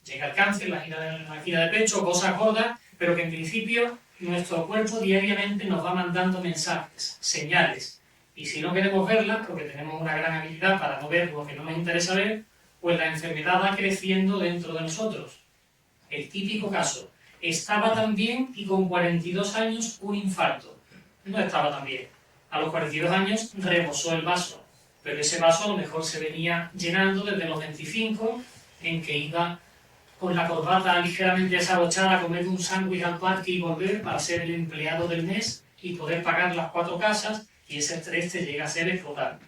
llega el cáncer, la angina de pecho, cosas gordas, pero que en principio nuestro cuerpo diariamente nos va mandando mensajes, señales. Y si no queremos verlas, porque tenemos una gran habilidad para no ver lo que no nos interesa ver, pues la enfermedad va creciendo dentro de nosotros. El típico caso, estaba tan bien y con 42 años un infarto. No estaba tan bien. A los 42 años rebosó el vaso, pero ese vaso a lo mejor se venía llenando desde los 25, en que iba con la corbata ligeramente desabrochada a comer un sándwich al parque y volver para ser el empleado del mes y poder pagar las 4 casas, y ese estrés te llega a ser explotar.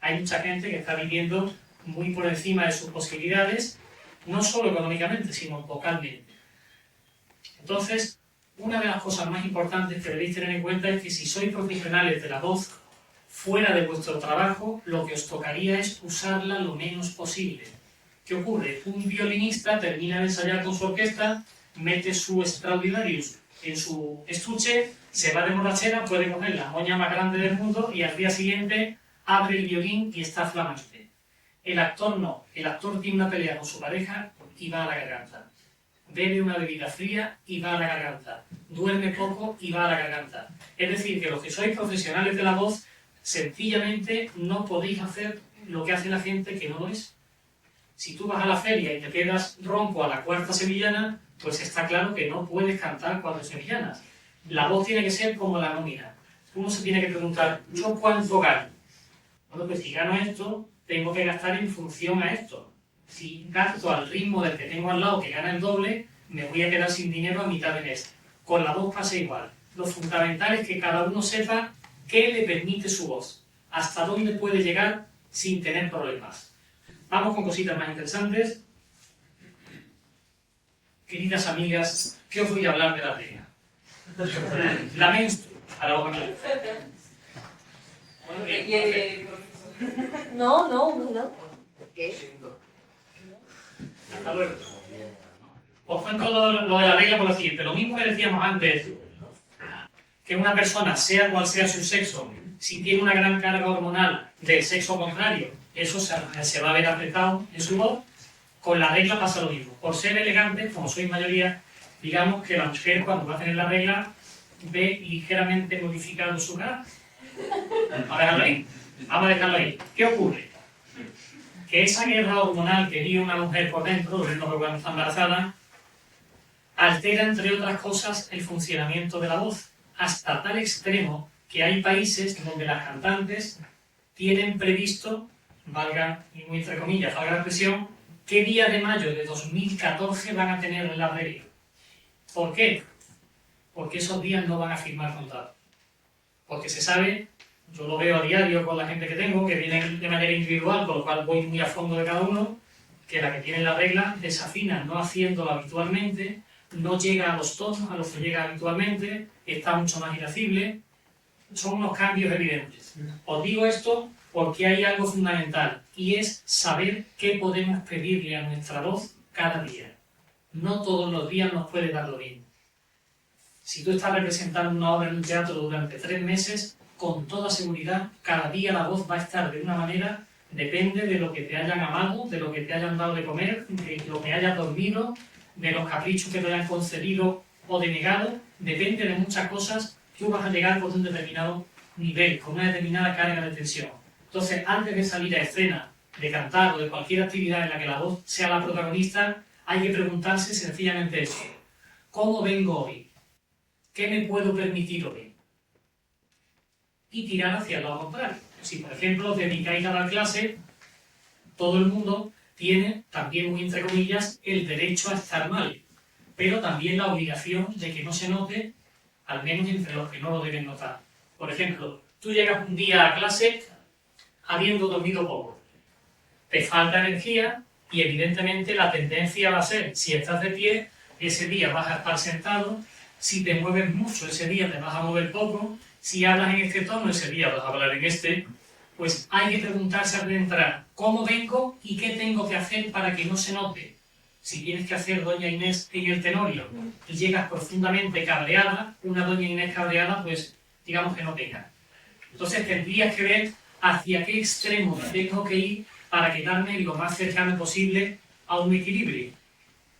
Hay mucha gente que está viviendo muy por encima de sus posibilidades, no solo económicamente, sino vocalmente. Entonces, una de las cosas más importantes que debéis tener en cuenta es que si sois profesionales de la voz fuera de vuestro trabajo, lo que os tocaría es usarla lo menos posible. ¿Qué ocurre? Un violinista termina de ensayar con su orquesta, mete su Stradivarius en su estuche, se va de borrachera, puede coger la moña más grande del mundo y al día siguiente abre el violín y está flamante. El actor no, el actor tiene una pelea con su pareja y va a la garganta. Bebe una bebida fría y va a la garganta. Duerme poco y va a la garganta. Es decir, que los que sois profesionales de la voz, sencillamente no podéis hacer lo que hace la gente que no lo es. Si tú vas a la feria y te quedas ronco a la cuarta sevillana, pues está claro que no puedes cantar 4 sevillanas. La voz tiene que ser como la nómina. Uno se tiene que preguntar, ¿yo cuánto gano? Bueno, pues si gano esto, tengo que gastar en función a esto. Si gasto al ritmo del que tengo al lado, que gana el doble, me voy a quedar sin dinero a mitad de mes. Con la voz pasa igual. Lo fundamental es que cada uno sepa qué le permite su voz, hasta dónde puede llegar sin tener problemas. Vamos con cositas más interesantes. Queridas amigas, ¿qué os voy a hablar de la regla? La menstru, a la boca. No. ¿Qué? Hasta luego. Os cuento lo de la regla por lo siguiente. Lo mismo que decíamos antes, que una persona, sea cual sea su sexo, si tiene una gran carga hormonal del sexo contrario, eso se va a ver afectado en su voz. Con la regla pasa lo mismo. Por ser elegantes, como sois mayoría, digamos que la mujer cuando va a tener la regla ve ligeramente modificado su carácter. Vamos a dejarlo ahí. ¿Qué ocurre? Que esa guerra hormonal que vive una mujer por dentro, lo mismo que cuando está embarazada, altera, entre otras cosas, el funcionamiento de la voz, hasta tal extremo que hay países donde las cantantes tienen previsto, valga, y muy entre comillas, valga la expresión, qué día de mayo de 2014 van a tener en la regla. ¿Por qué? Porque esos días no van a firmar contrato. Porque se sabe, yo lo veo a diario con la gente que tengo, que vienen de manera individual, con lo cual voy muy a fondo de cada uno, que la que tiene la regla desafina no haciéndolo habitualmente, no llega a los tonos a los que llega habitualmente, está mucho más irascible. Son unos cambios evidentes. Os digo esto porque hay algo fundamental, y es saber qué podemos pedirle a nuestra voz cada día. No todos los días nos puede dar lo mismo. Si tú estás representando una obra en un teatro durante 3 meses, con toda seguridad, cada día la voz va a estar de una manera, depende de lo que te hayan amado, de lo que te hayan dado de comer, de lo que hayas dormido, de los caprichos que te hayan concedido o denegado, depende de muchas cosas. Tú vas a llegar con un determinado nivel, con una determinada carga de tensión. Entonces, antes de salir a escena, de cantar o de cualquier actividad en la que la voz sea la protagonista, hay que preguntarse sencillamente eso. ¿Cómo vengo hoy? ¿Qué me puedo permitir hoy? Y tirar hacia lo contrario. Si, por ejemplo, os dedicáis a dar clase, todo el mundo tiene, también muy entre comillas, el derecho a estar mal, pero también la obligación de que no se note al menos entre los que no lo deben notar. Por ejemplo, tú llegas un día a clase habiendo dormido poco, te falta energía y evidentemente la tendencia va a ser, si estás de pie, ese día vas a estar sentado, si te mueves mucho, ese día te vas a mover poco, si hablas en este tono, ese día vas a hablar en este. Pues hay que preguntarse al entrar cómo vengo y qué tengo que hacer para que no se note. Si tienes que hacer Doña Inés en el Tenorio y llegas profundamente cabreada, una Doña Inés cabreada, pues digamos que no pega. Entonces tendrías que ver hacia qué extremo tengo que ir para quedarme lo más cercano posible a un equilibrio.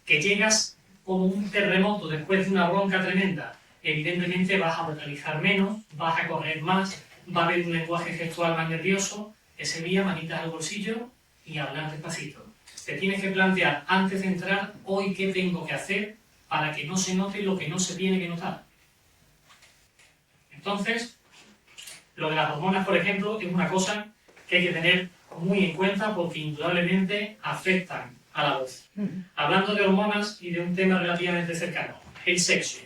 Que llegas como un terremoto después de una bronca tremenda, evidentemente vas a vocalizar menos, vas a correr más, va a haber un lenguaje gestual más nervioso, ese día manitas al bolsillo y hablar despacito. Te tienes que plantear antes de entrar, hoy qué tengo que hacer para que no se note lo que no se tiene que notar. Entonces, lo de las hormonas, por ejemplo, es una cosa que hay que tener muy en cuenta porque indudablemente afectan a la voz. Hablando de hormonas y de un tema relativamente cercano, el sexo.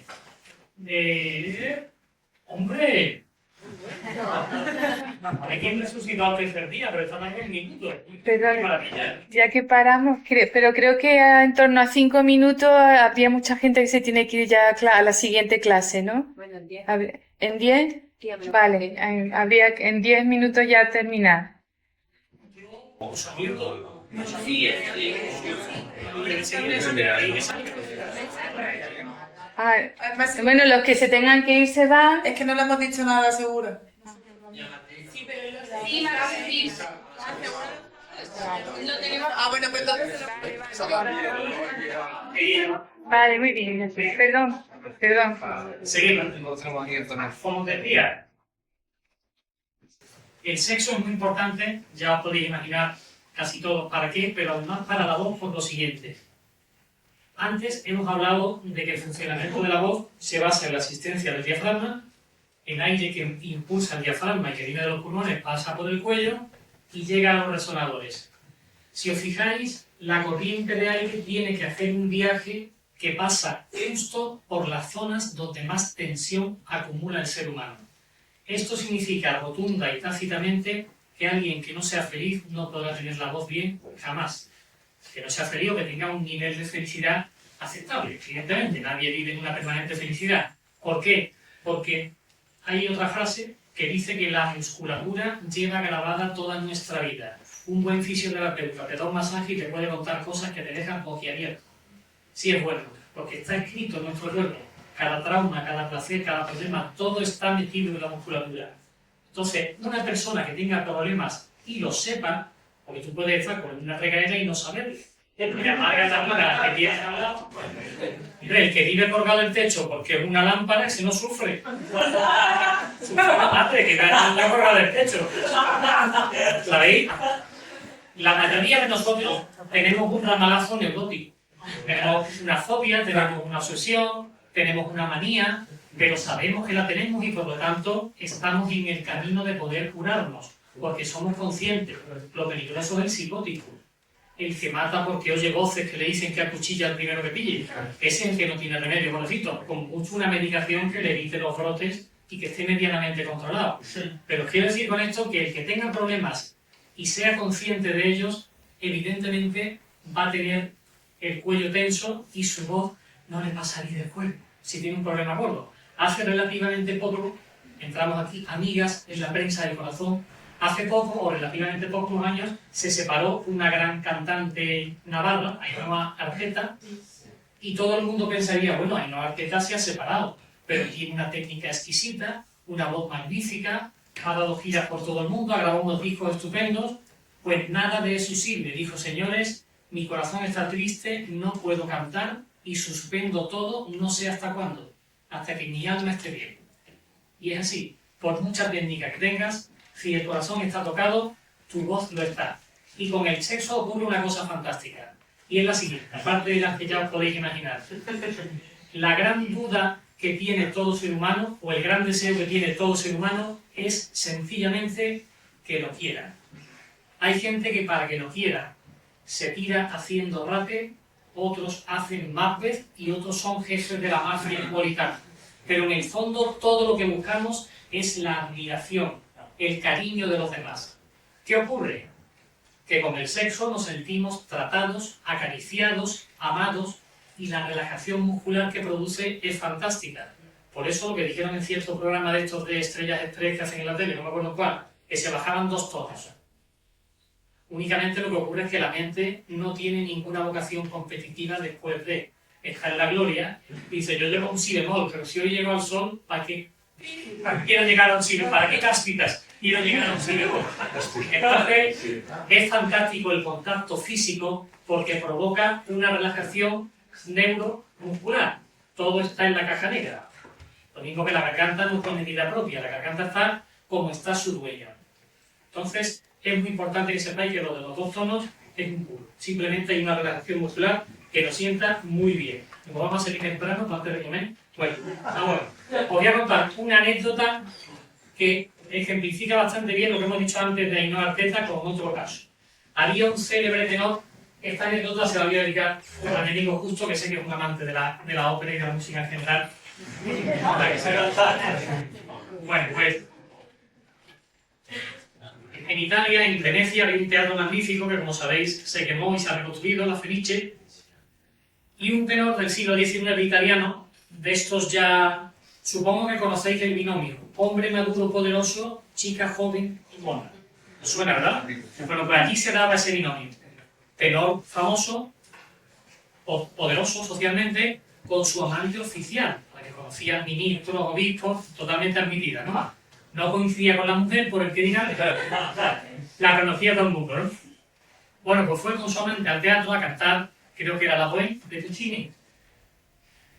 ¡Hombre! Hay quien resucitó al tercer día, pero está también en minutos. Pero ¡Qué maravilla! ya que paramos, pero creo que en torno a 5 minutos habría mucha gente que se tiene que ir ya a la siguiente clase, ¿no? Bueno, en 10. ¿En 10? Vale, habría en 10 minutos ya terminar. Ah, Además, bueno, los que se tengan que ir se van. es que no le hemos dicho nada seguro. Ah, bueno, pues entonces... Vale, muy bien. Perdón. Seguimos. Como os decía, el sexo es muy importante, ya os podéis imaginar casi todo para qué, pero además para la voz por lo siguiente. Antes hemos hablado de que el funcionamiento de la voz se basa en la asistencia del diafragma, el aire que impulsa el diafragma y que viene de los pulmones pasa por el cuello y llega a los resonadores. Si os fijáis, la corriente de aire tiene que hacer un viaje que pasa justo por las zonas donde más tensión acumula el ser humano. Esto significa rotunda y tácitamente que alguien que no sea feliz no podrá tener la voz bien jamás. Que no sea feliz o que tenga un nivel de felicidad aceptable. Evidentemente, nadie vive en una permanente felicidad. ¿Por qué? Porque hay otra frase que dice que la musculatura lleva grabada toda nuestra vida. Un buen fisioterapeuta te da un masaje y te puede contar cosas que te dejan boquiabierto. Sí es bueno, porque está escrito en nuestro cuerpo. Cada trauma, cada placer, cada problema, todo está metido en la musculatura. Entonces, una persona que tenga problemas y lo sepa, porque tú puedes estar con una recaída y no saberlo. El que vive colgado del techo porque es una lámpara, ese no sufre. Sufre la madre que está colgado del techo. ¿Sabéis? La mayoría de nosotros tenemos un ramalazo neurótico. Tenemos una fobia, tenemos una obsesión, tenemos una manía, pero sabemos que la tenemos y por lo tanto estamos en el camino de poder curarnos, porque somos conscientes. Lo peligroso es el psicótico, el que mata porque oye voces que le dicen que acuchilla al primero que pille. Ese es el que no tiene remedio, pobrecito, con mucho una medicación que le evite los brotes y que esté medianamente controlado. Pero quiero decir con esto que el que tenga problemas y sea consciente de ellos, evidentemente va a tener el cuello tenso y su voz no le va a salir del cuerpo si tiene un problema gordo. Hace relativamente poco, entramos aquí, amigas en la prensa del corazón, hace poco, o relativamente pocos años, se separó una gran cantante navarra, Ainhoa Arteta, y todo el mundo pensaría, bueno, Ainhoa Arteta se ha separado, pero tiene una técnica exquisita, una voz magnífica, ha dado giras por todo el mundo, ha grabado unos discos estupendos. Pues nada de eso sirve. Dijo, señores, mi corazón está triste, no puedo cantar y suspendo todo, no sé hasta cuándo, hasta que mi alma esté bien. Y es así, por mucha técnica que tengas, si el corazón está tocado, tu voz lo está. Y con el sexo ocurre una cosa fantástica, y es la siguiente, aparte de las que ya os podéis imaginar. La gran duda que tiene todo ser humano, o el gran deseo que tiene todo ser humano, es sencillamente que lo quiera. Hay gente que para que lo quiera se tira haciendo rape, otros hacen Macbeth y otros son jefes de la mafia napolitana. pero en el fondo todo lo que buscamos es la admiración, el cariño de los demás. ¿Qué ocurre? Que con el sexo nos sentimos tratados, acariciados, amados, y la relajación muscular que produce es fantástica. Por eso lo que dijeron en cierto programa de estos de estrellas que hacen en la tele, no me acuerdo cuál, que se bajaban 2 tonos. Únicamente lo que ocurre es que la mente no tiene ninguna vocación competitiva después de estar en la gloria. Dice, yo llego a un si bemol, pero si hoy llego al sol, ¿para qué quiero llegar a un si bemol? ¿Para qué caspitas quiero llegar a un si bemol? Entonces, es fantástico el contacto físico porque provoca una relajación neuromuscular. Todo está en la caja negra. Lo mismo que la garganta no tiene vida propia, la garganta está como está su dueño. Entonces, es muy importante que sepáis que lo de los 2 tonos es un puro. Simplemente hay una relajación muscular que lo sienta muy bien. Como vamos a salir temprano para antes de comer, bueno, os voy a contar una anécdota que ejemplifica bastante bien lo que hemos dicho antes de Ainhoa Arteta con otro caso. Había un célebre tenor, esta anécdota se la voy a dedicar a mi amigo Justo, que sé que es un amante de la ópera y de la música en general. Bueno, pues en Italia, en Venecia, había un teatro magnífico que, como sabéis, se quemó y se ha reconstruido, la Fenice, y un tenor del siglo XIX italiano, de estos ya, supongo que conocéis el binomio, hombre maduro poderoso, chica joven y mona. ¿Os suena, verdad? Bueno, pues allí se daba ese binomio. Tenor famoso, poderoso socialmente, con su amante oficial, la que conocía ministros, obispos, totalmente admitida, ¿no? No coincidía con la mujer por el que dirá, la conocía todo el mundo, ¿no? Bueno, pues fue con su amante al teatro a cantar, creo que era la Bohème de Puccini,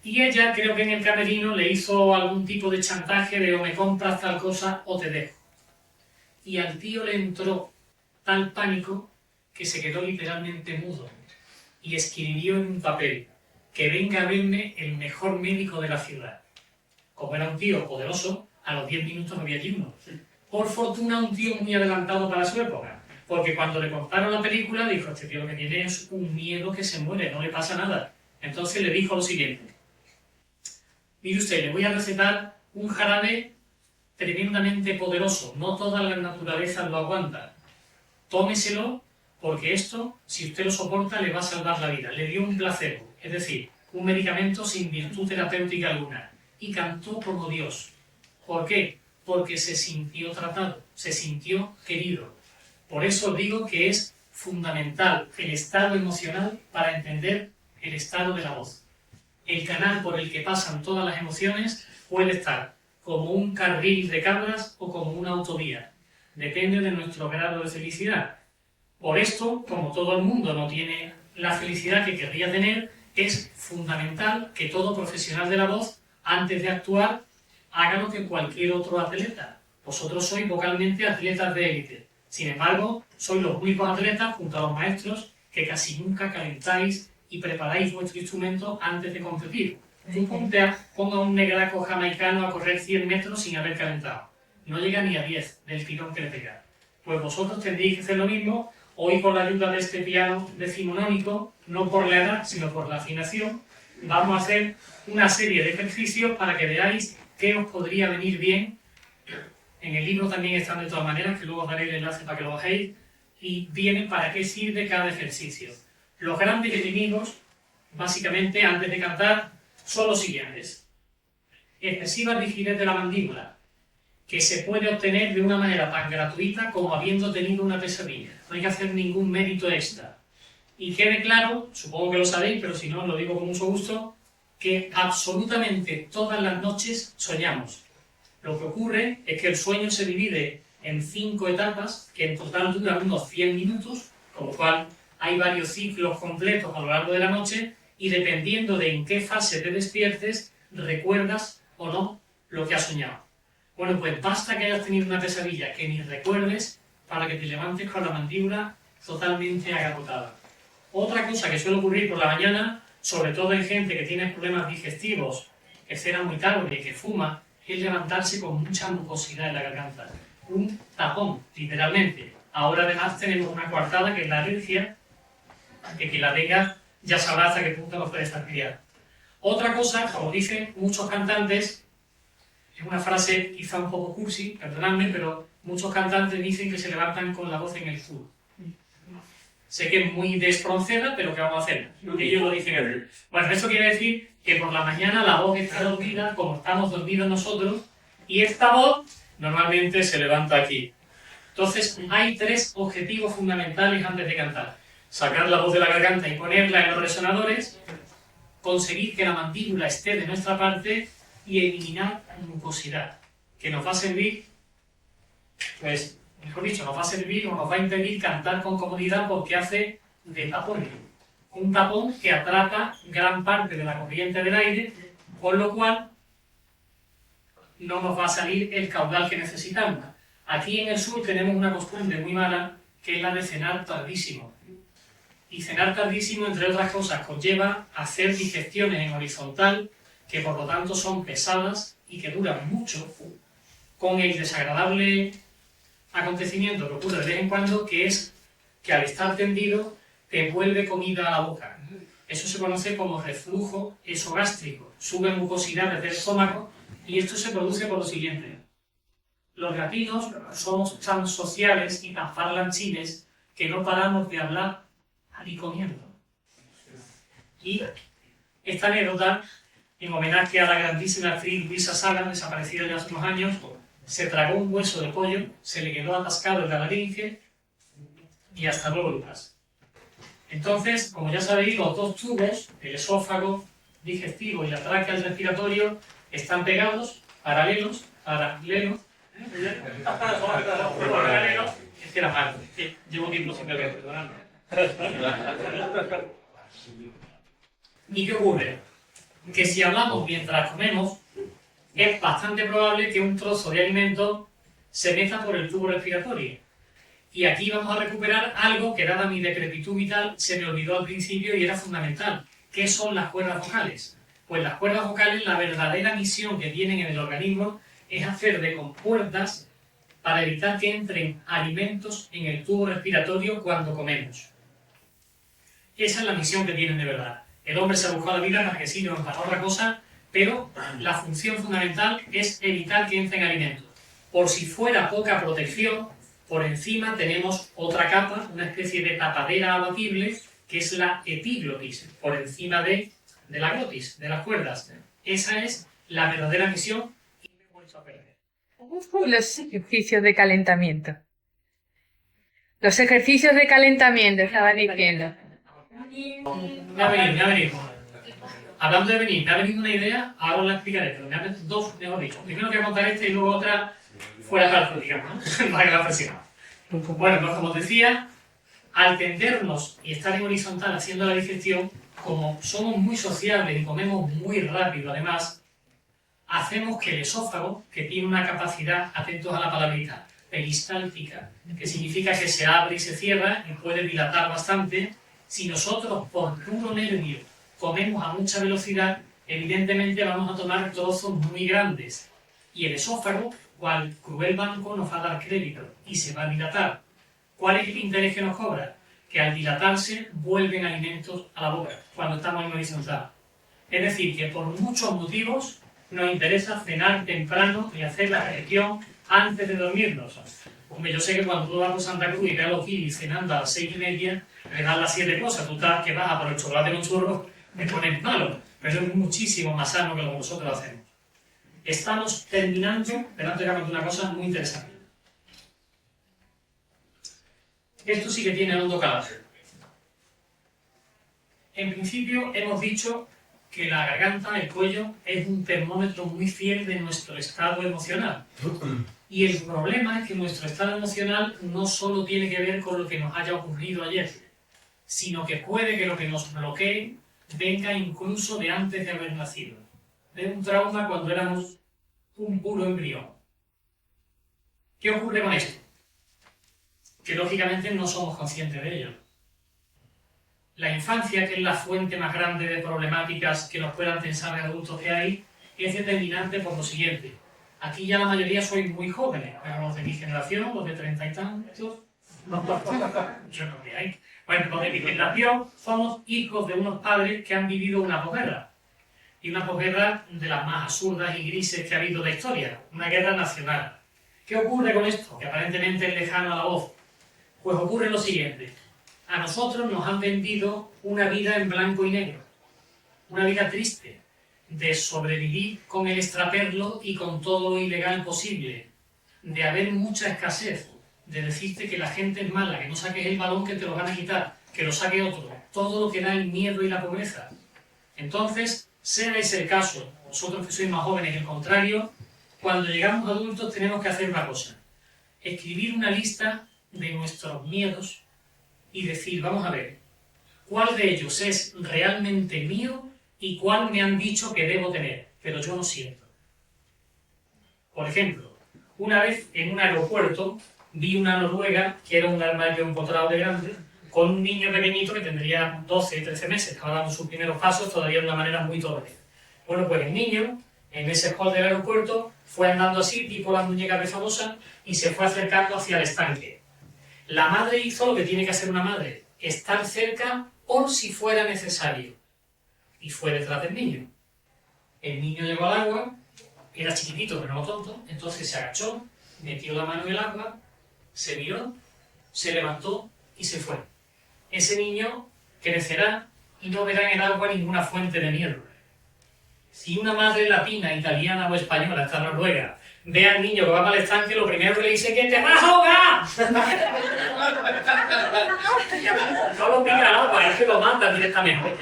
y ella, creo que en el camerino, le hizo algún tipo de chantaje de o me compras tal cosa o te dejo. Y al tío le entró tal pánico que se quedó literalmente mudo y escribió en un papel que venga a verme el mejor médico de la ciudad. Como era un tío poderoso, a los 10 minutos había allí uno. Por fortuna, un tío muy adelantado para su época, porque cuando le contaron la película, dijo, este tío lo que tiene es un miedo que se muere, no le pasa nada. Entonces le dijo lo siguiente, mire usted, le voy a recetar un jarabe tremendamente poderoso, no todas las naturalezas lo aguantan. Tómeselo, porque esto, si usted lo soporta, le va a salvar la vida. Le dio un placebo, es decir, un medicamento sin virtud terapéutica alguna, y cantó como Dios. ¿Por qué? Porque se sintió tratado, se sintió querido. Por eso digo que es fundamental el estado emocional para entender el estado de la voz. El canal por el que pasan todas las emociones puede estar como un carril de cabras o como una autovía. Depende de nuestro grado de felicidad. Por esto, como todo el mundo no tiene la felicidad que querría tener, es fundamental que todo profesional de la voz, antes de actuar, haga lo que cualquier otro atleta. Vosotros sois vocalmente atletas de élite. Sin embargo, sois los únicos atletas, junto a los maestros, que casi nunca calentáis y preparáis vuestro instrumento antes de competir. Ponga un negraco jamaicano a correr 100 metros sin haber calentado. No llega ni a 10 del tirón que le pega. Pues vosotros tendréis que hacer lo mismo, hoy con la ayuda de este piano decimonónico, no por la edad, sino por la afinación, vamos a hacer una serie de ejercicios para que veáis qué os podría venir bien. En el libro también están de todas maneras, que luego os daré el enlace para que lo bajéis, y viene para qué sirve cada ejercicio. Los grandes enemigos, básicamente, antes de cantar, son los siguientes. Excesiva rigidez de la mandíbula, que se puede obtener de una manera tan gratuita como habiendo tenido una pesadilla. No hay que hacer ningún mérito extra. Y quede claro, supongo que lo sabéis, pero si no, os lo digo con mucho gusto, que absolutamente todas las noches soñamos. Lo que ocurre es que el sueño se divide en 5 etapas, que en total duran unos 100 minutos, con lo cual hay varios ciclos completos a lo largo de la noche, y dependiendo de en qué fase te despiertes, recuerdas o no lo que has soñado. Bueno, pues basta que hayas tenido una pesadilla que ni recuerdes para que te levantes con la mandíbula totalmente agarrotada. Otra cosa que suele ocurrir por la mañana, sobre todo en gente que tiene problemas digestivos, que cena muy tarde y que fuma, es levantarse con mucha mucosidad en la garganta. Un tapón, literalmente. Ahora además tenemos una coartada que es la alergia, que quien la tenga ya sabrá hasta qué punto nos puede estar criada. Otra cosa, como dicen muchos cantantes, Es una frase quizá un poco cursi, perdonadme, pero muchos cantantes dicen que se levantan con la voz en el sur. Sé que es muy de Espronceda, pero ¿qué vamos a hacer? Ellos lo dicen así. Bueno, eso quiere decir que por la mañana la voz está dormida, como estamos dormidos nosotros, y esta voz normalmente se levanta aquí. Entonces, hay 3 objetivos fundamentales antes de cantar. Sacar la voz de la garganta y ponerla en los resonadores, conseguir que la mandíbula esté de nuestra parte y eliminar mucosidad, que nos va a servir, pues, mejor dicho, nos va a servir o nos va a impedir cantar con comodidad porque hace de tapón. Un tapón que atrapa gran parte de la corriente del aire, con lo cual no nos va a salir el caudal que necesitamos. Aquí en el sur tenemos una costumbre muy mala, que es la de cenar tardísimo. Y cenar tardísimo, entre otras cosas, conlleva hacer digestiones en horizontal, que por lo tanto son pesadas y que duran mucho, con el desagradable acontecimiento que ocurre de vez en cuando, que es que al estar tendido te vuelve comida a la boca. Eso se conoce como reflujo esogástrico. Sube mucosidad desde el estómago y esto se produce por lo siguiente. Los latinos somos tan sociales y tan parlanchines que no paramos de hablar ni comiendo. Y esta anécdota, en homenaje a la grandísima actriz Luisa Sala, desaparecida ya hace unos años, se tragó un hueso de pollo, se le quedó atascado en la laringe y hasta luego, Lucas. Entonces, como ya sabéis, los 2 tubos, el esófago digestivo y la tráquea respiratorio, están pegados, paralelos, es que era mal, llevo tiempo sin beber, perdonadme. ¿Y qué ocurre? Que si hablamos mientras comemos, es bastante probable que un trozo de alimento se meta por el tubo respiratorio. Y aquí vamos a recuperar algo que, dada mi decrepitud vital, se me olvidó al principio y era fundamental. ¿Qué son las cuerdas vocales? Pues las cuerdas vocales, la verdadera misión que tienen en el organismo es hacer de compuertas para evitar que entren alimentos en el tubo respiratorio cuando comemos. Esa es la misión que tienen de verdad. El hombre se ha buscado la vida para que sirvan para otra cosa, pero la función fundamental es evitar que entren alimentos. Por si fuera poca protección, por encima tenemos otra capa, una especie de tapadera abatible, que es la epiglotis, por encima de la glotis, de las cuerdas. Esa es la verdadera misión y me he vuelto a perder. Los ejercicios de calentamiento. Los ejercicios de calentamiento, estaba diciendo. Me ha venido. Hablando de venir, me ha venido una idea, ahora os la explicaré, pero me ha venido 2, mejor dicho. Primero voy a contar esta y luego otra fuera de calzo, digamos, ¿no? Para que la presión. Bueno, pues como os decía, al tendernos y estar en horizontal haciendo la digestión, como somos muy sociables y comemos muy rápido además, hacemos que el esófago, que tiene una capacidad, atentos a la palabrita, peristáltica, que significa que se abre y se cierra y puede dilatar bastante, si nosotros por puro nervio comemos a mucha velocidad, evidentemente vamos a tomar trozos muy grandes. Y el esófago, cual cruel banco, nos va a dar crédito y se va a dilatar. ¿Cuál es el interés que nos cobra? Que al dilatarse vuelven alimentos a la boca cuando estamos en horizontal. Es decir, que por muchos motivos nos interesa cenar temprano y hacer la digestión antes de dormirnos. Hombre, yo sé que cuando tú vas por Santa Cruz y ves a los guiris cenando a las 6:30, le dan las 7 cosas, tú estás que vas a por el chocolate con churros, me pones malo, pero es muchísimo más sano que lo que nosotros hacemos. Estamos terminando, delante de una cosa muy interesante. Esto sí que tiene hondo calado. En principio hemos dicho que la garganta, el cuello, es un termómetro muy fiel de nuestro estado emocional. Y el problema es que nuestro estado emocional no solo tiene que ver con lo que nos haya ocurrido ayer, sino que puede que lo que nos bloquee venga incluso de antes de haber nacido, de un trauma cuando éramos un puro embrión. ¿Qué ocurre con esto? Que lógicamente no somos conscientes de ello. La infancia, que es la fuente más grande de problemáticas que nos puedan pensar de adultos que hay, es determinante por lo siguiente. Aquí ya la mayoría sois muy jóvenes, pero los de mi generación, los de 30 y tantos, yo no que hay. Bueno, los de mi generación somos hijos de unos padres que han vivido una posguerra. y una posguerra de las más absurdas y grises que ha habido en la historia, una guerra nacional. ¿Qué ocurre con esto? Que aparentemente es lejano a la voz. Pues ocurre lo siguiente. A nosotros nos han vendido una vida en blanco y negro, una vida triste, de sobrevivir con el extraperlo y con todo lo ilegal posible, de haber mucha escasez, de decirte que la gente es mala, que no saques el balón que te lo van a quitar, que lo saque otro, todo lo que da el miedo y la pobreza. Entonces, sea ese el caso, nosotros que sois más jóvenes, el contrario, cuando llegamos adultos tenemos que hacer una cosa, escribir una lista de nuestros miedos y decir, vamos a ver, ¿cuál de ellos es realmente mío y cuál me han dicho que debo tener, pero yo no siento? Por ejemplo, una vez en un aeropuerto vi una noruega que era un armario empotrado de grande con un niño pequeñito que tendría 12, 13 meses, estaba dando sus primeros pasos todavía de una manera muy torpe. Bueno, pues el niño, en ese hall del aeropuerto, fue andando así, tipo las muñecas de Famosa, y se fue acercando hacia el estanque. La madre hizo lo que tiene que hacer una madre, estar cerca por si fuera necesario. Y fue detrás del niño. El niño llegó al agua, era chiquitito pero no tonto, entonces se agachó, metió la mano en el agua, se miró, se levantó y se fue. Ese niño crecerá y no verá en el agua ninguna fuente de miedo. Si una madre latina, italiana o española, esta noruega, ve al niño que va para el estanque, lo primero que le dice es que te vas a ahogar. No lo tira al agua, es que lo mata directamente.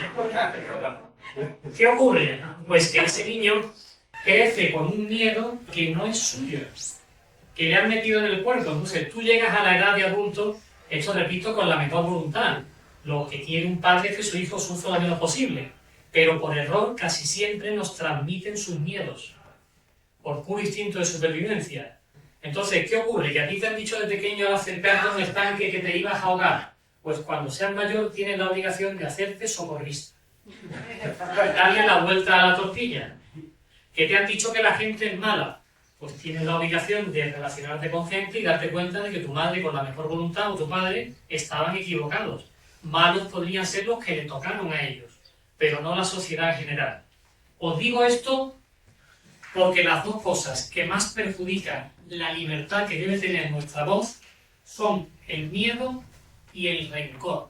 ¿Qué ocurre? Pues que ese niño crece con un miedo que no es suyo, que le han metido en el cuerpo. Entonces tú llegas a la edad de adulto, esto repito, con la mejor voluntad. Lo que quiere un padre es que su hijo sufra lo menos posible, pero por error casi siempre nos transmiten sus miedos, por puro instinto de supervivencia. Entonces, ¿qué ocurre? Que a ti te han dicho de pequeño al acercarte a un estanque que te ibas a ahogar. Pues cuando seas mayor tienes la obligación de hacerte socorrista. Darle la vuelta a la tortilla. Que te han dicho que la gente es mala. Pues tienes la obligación de relacionarte con gente y darte cuenta de que tu madre, con la mejor voluntad, o tu padre, estaban equivocados. Malos podrían ser los que le tocaron a ellos, pero no la sociedad en general. Os digo esto porque las dos cosas que más perjudican la libertad que debe tener nuestra voz son el miedo y el rencor.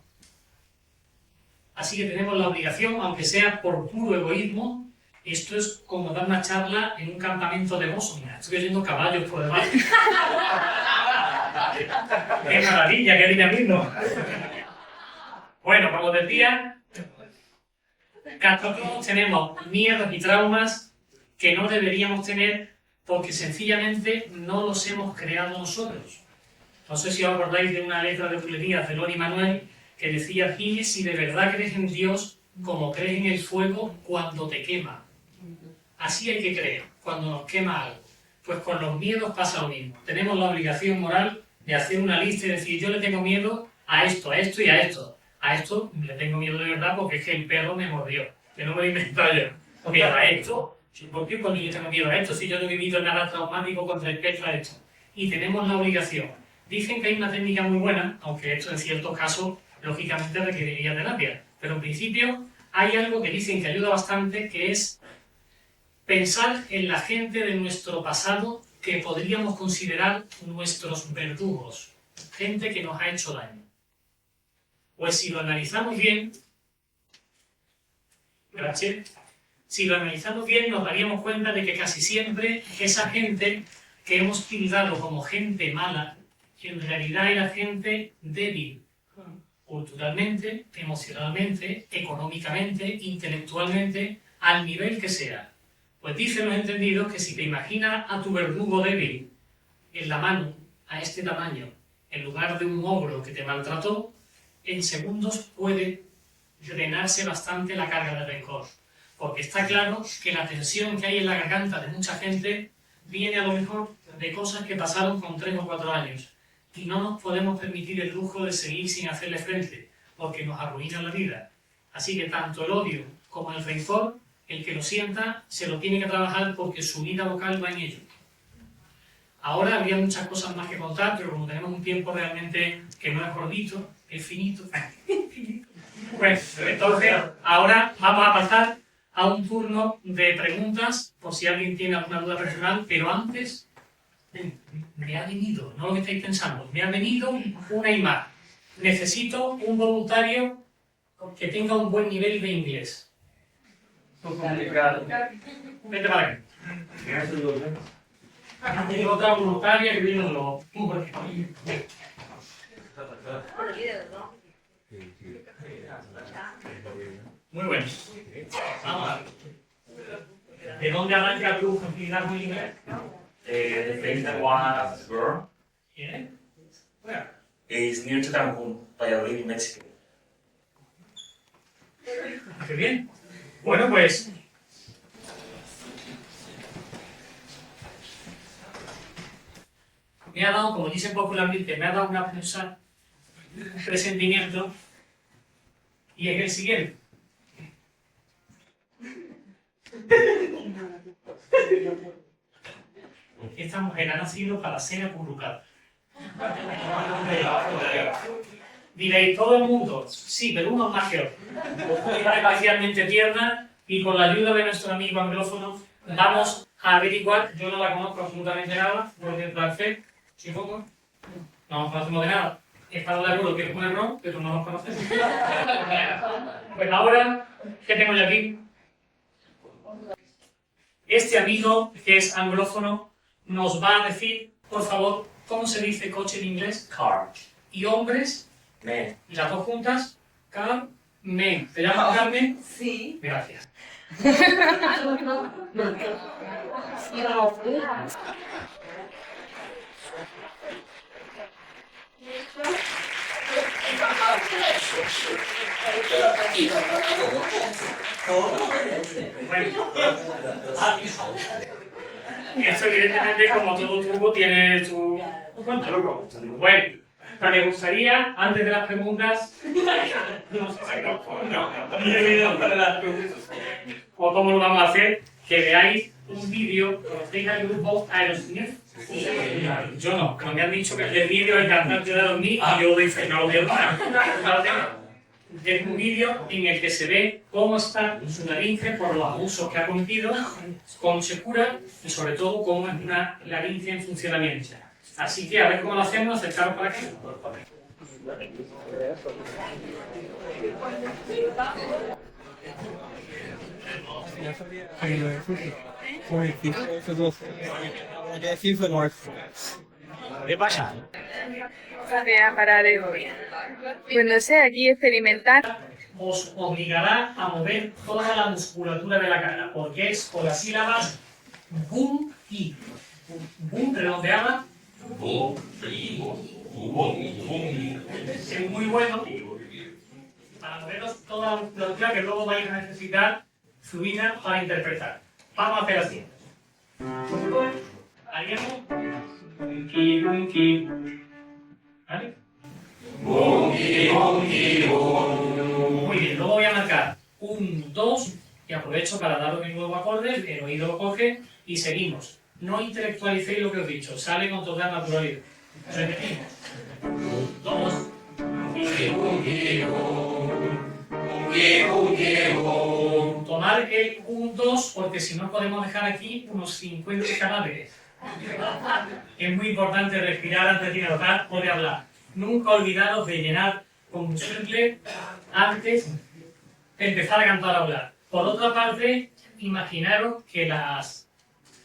Así que tenemos la obligación, aunque sea por puro egoísmo, esto es como dar una charla en un campamento de Bosnia. Estoy oyendo caballos por debajo. ¡Qué maravilla, qué dinamismo! Bueno, como decía, todos tenemos miedos y traumas que no deberíamos tener porque sencillamente no los hemos creado nosotros. No sé si os acordáis de una letra de bulerías de Lori Manuel que decía: dime si de verdad crees en Dios como crees en el fuego cuando te quema. Así hay que creer, cuando nos quema algo. Pues con los miedos pasa lo mismo. Tenemos la obligación moral de hacer una lista y decir: yo le tengo miedo a esto y a esto. A esto le tengo miedo de verdad porque es que el perro me mordió, que no me lo he inventado yo. Miedo a esto. ¿Por qué cuando yo tengo miedo a esto? Si yo no he vivido nada traumático contra el pecho a esto. Y tenemos la obligación. Dicen que hay una técnica muy buena, aunque esto en ciertos casos, lógicamente, requeriría terapia. Pero en principio hay algo que dicen que ayuda bastante, que es pensar en la gente de nuestro pasado que podríamos considerar nuestros verdugos. Gente que nos ha hecho daño. Pues si lo analizamos bien, nos daríamos cuenta de que casi siempre esa gente que hemos tildado como gente mala, en realidad era gente débil, culturalmente, emocionalmente, económicamente, intelectualmente, al nivel que sea. Pues dicen los entendidos que si te imaginas a tu verdugo débil en la mano, a este tamaño, en lugar de un ogro que te maltrató, en segundos puede drenarse bastante la carga de rencor. Porque está claro que la tensión que hay en la garganta de mucha gente viene a lo mejor de cosas que pasaron con 3 o 4 años. Y no nos podemos permitir el lujo de seguir sin hacerle frente, porque nos arruina la vida. Así que tanto el odio como el rencor, el que lo sienta, se lo tiene que trabajar porque su vida vocal va en ello. Ahora habría muchas cosas más que contar, pero como tenemos un tiempo realmente que no es gordito, es finito, pues entonces ahora vamos a pasar a un turno de preguntas, por si alguien tiene alguna duda personal, pero antes me ha venido, no lo que estáis pensando, me ha venido una imagen. Necesito un voluntario que tenga un buen nivel de inglés. Vete para acá. Hay otra voluntaria que viene los... Muy bueno. Vamos a ver. ¿De dónde arranca tu facilidad con el inglés? The place that was born ¿Bien? Where? is near to Cancun, Valladolid, in Mexico. Qué bien. Bueno, pues... Me ha dado, como dicen popularmente, me ha dado una pulsa, un presentimiento, y es el siguiente. Esta mujer ha nacido para ser acurrucada. Diréis, todo el mundo, sí, pero uno más que otro. Es especialmente tierna y con la ayuda de nuestro amigo anglófono vamos a averiguar, yo no la conozco absolutamente nada, voy a dar fe, si poco, no nos conocemos de nada. He estado de acuerdo que es un error, pero no nos conocemos. Pues ahora, ¿qué tengo yo aquí? Este amigo, que es anglófono, nos va a decir, por favor, ¿cómo se dice coche en inglés? Car. Y hombres, Man. y las dos juntas, Carmen. ¿Te llamas Carmen? Sí. Gracias. Bueno, eso evidentemente, como todo truco, tiene su... Bueno, me gustaría, antes de las preguntas... O cómo lo vamos a hacer, que veáis un vídeo, conocéis al grupo Aerosmith. Yo no, que me han dicho que el vídeo es cantante de dormir y yo dice, no lo veo nada. Es un vídeo en el que se ve cómo está su laringe por los abusos que ha cometido, cómo se cura y sobre todo cómo es una laringe en funcionamiento. Así que a ver cómo lo hacemos, acercaros para acá. ¿Qué pasa? Pues no sé, aquí experimentar. Os obligará a mover toda la musculatura de la cara, porque es con las sílabas boom y boom, redondeada. Es muy bueno para moveros toda la musculatura que luego vais a necesitar fluida para interpretar. Vamos a hacer así. ¿Haríamos? Bunky. ¿Vale? Muy bien, luego voy a marcar 1, 2 y aprovecho para daros el nuevo acorde, el oído lo coge y seguimos. No intelectualicéis lo que os he dicho, sale con total naturalidad. Repetimos. 2. Tomar el 1, 2 porque si no podemos dejar aquí unos 50 cadáveres. Es muy importante respirar antes de anotar o de hablar. Nunca olvidaros de llenar combustible antes de empezar a cantar o hablar. Por otra parte, imaginaros que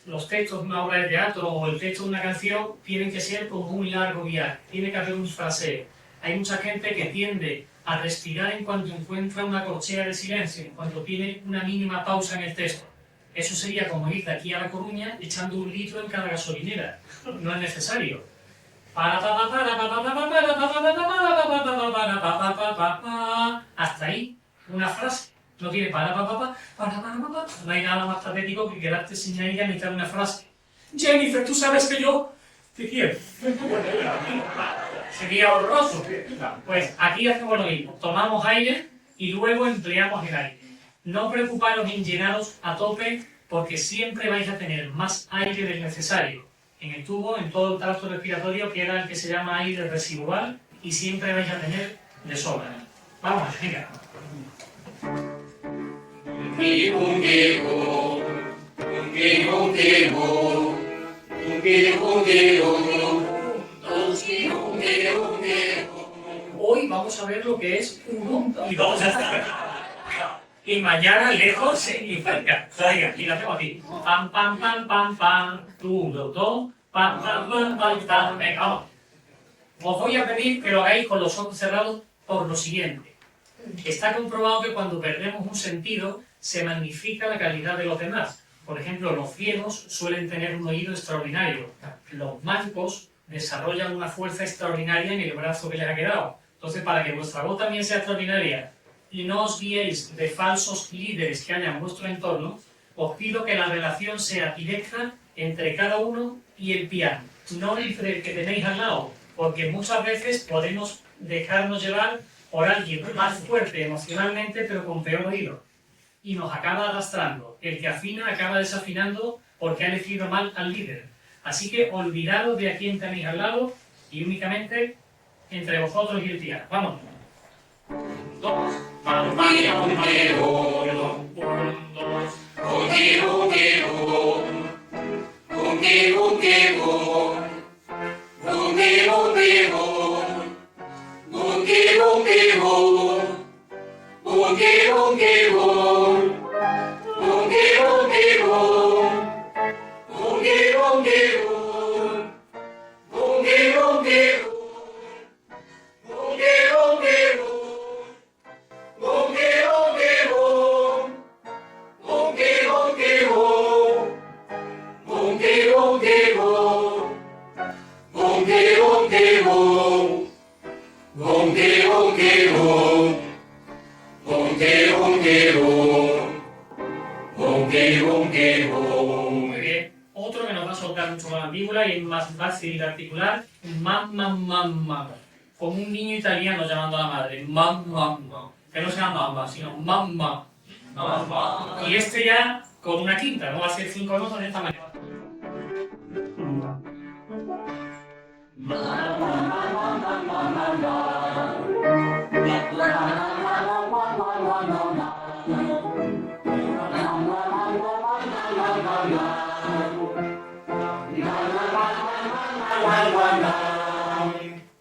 los textos de una obra de teatro o el texto de una canción tienen que ser como un largo viaje, tiene que haber un fraseo. Hay mucha gente que tiende a respirar en cuanto encuentra una corchea de silencio, en cuanto tiene una mínima pausa en el texto. Eso sería como ir de aquí a La Coruña echando 1 litro en cada gasolinera. No es necesario. Hasta ahí, una frase. No tiene no hay nada más patético que quedarte sin aire a mitad de una frase. Jennifer, tú sabes que yo te quiero. Sería horroroso. Pues aquí hacemos lo mismo. Tomamos aire y luego empleamos el aire. No preocuparos en llenaros a tope porque siempre vais a tener más aire del necesario. En el tubo, en todo el tracto respiratorio, queda el que se llama aire residual y siempre vais a tener de sobra. Vamos, venga. Hoy vamos a ver lo que es 1 y 2. Y mañana lejos y cerca. Y la tengo aquí. Pam, pam, pam, pam, pam. 1, 2, pam, pam, pam, pam, pam. Venga, vamos. Os voy a pedir que lo hagáis con los ojos cerrados por lo siguiente. Está comprobado que cuando perdemos un sentido se magnifica la calidad de los demás. Por ejemplo, los ciegos suelen tener un oído extraordinario. Los mancos desarrollan una fuerza extraordinaria en el brazo que les ha quedado. Entonces, para que vuestra voz también sea extraordinaria y no os guiéis de falsos líderes que haya en vuestro entorno, os pido que la relación sea directa entre cada uno y el piano, no entre el que tenéis al lado, porque muchas veces podemos dejarnos llevar por alguien más fuerte emocionalmente, pero con peor oído, y nos acaba arrastrando. El que afina acaba desafinando porque ha elegido mal al líder. Así que olvidaros de a quién tenéis al lado y únicamente entre vosotros y el piano. Vamos. 2, Muy bien. Otro que nos va a soltar mucho con la mandíbula y es más fácil de articular. Mamma, mamma. Como un niño italiano llamando a la madre. Mamma. Que no sea mamma, sino mamma. Y este ya con una quinta, no va a ser 5 notas de esta manera.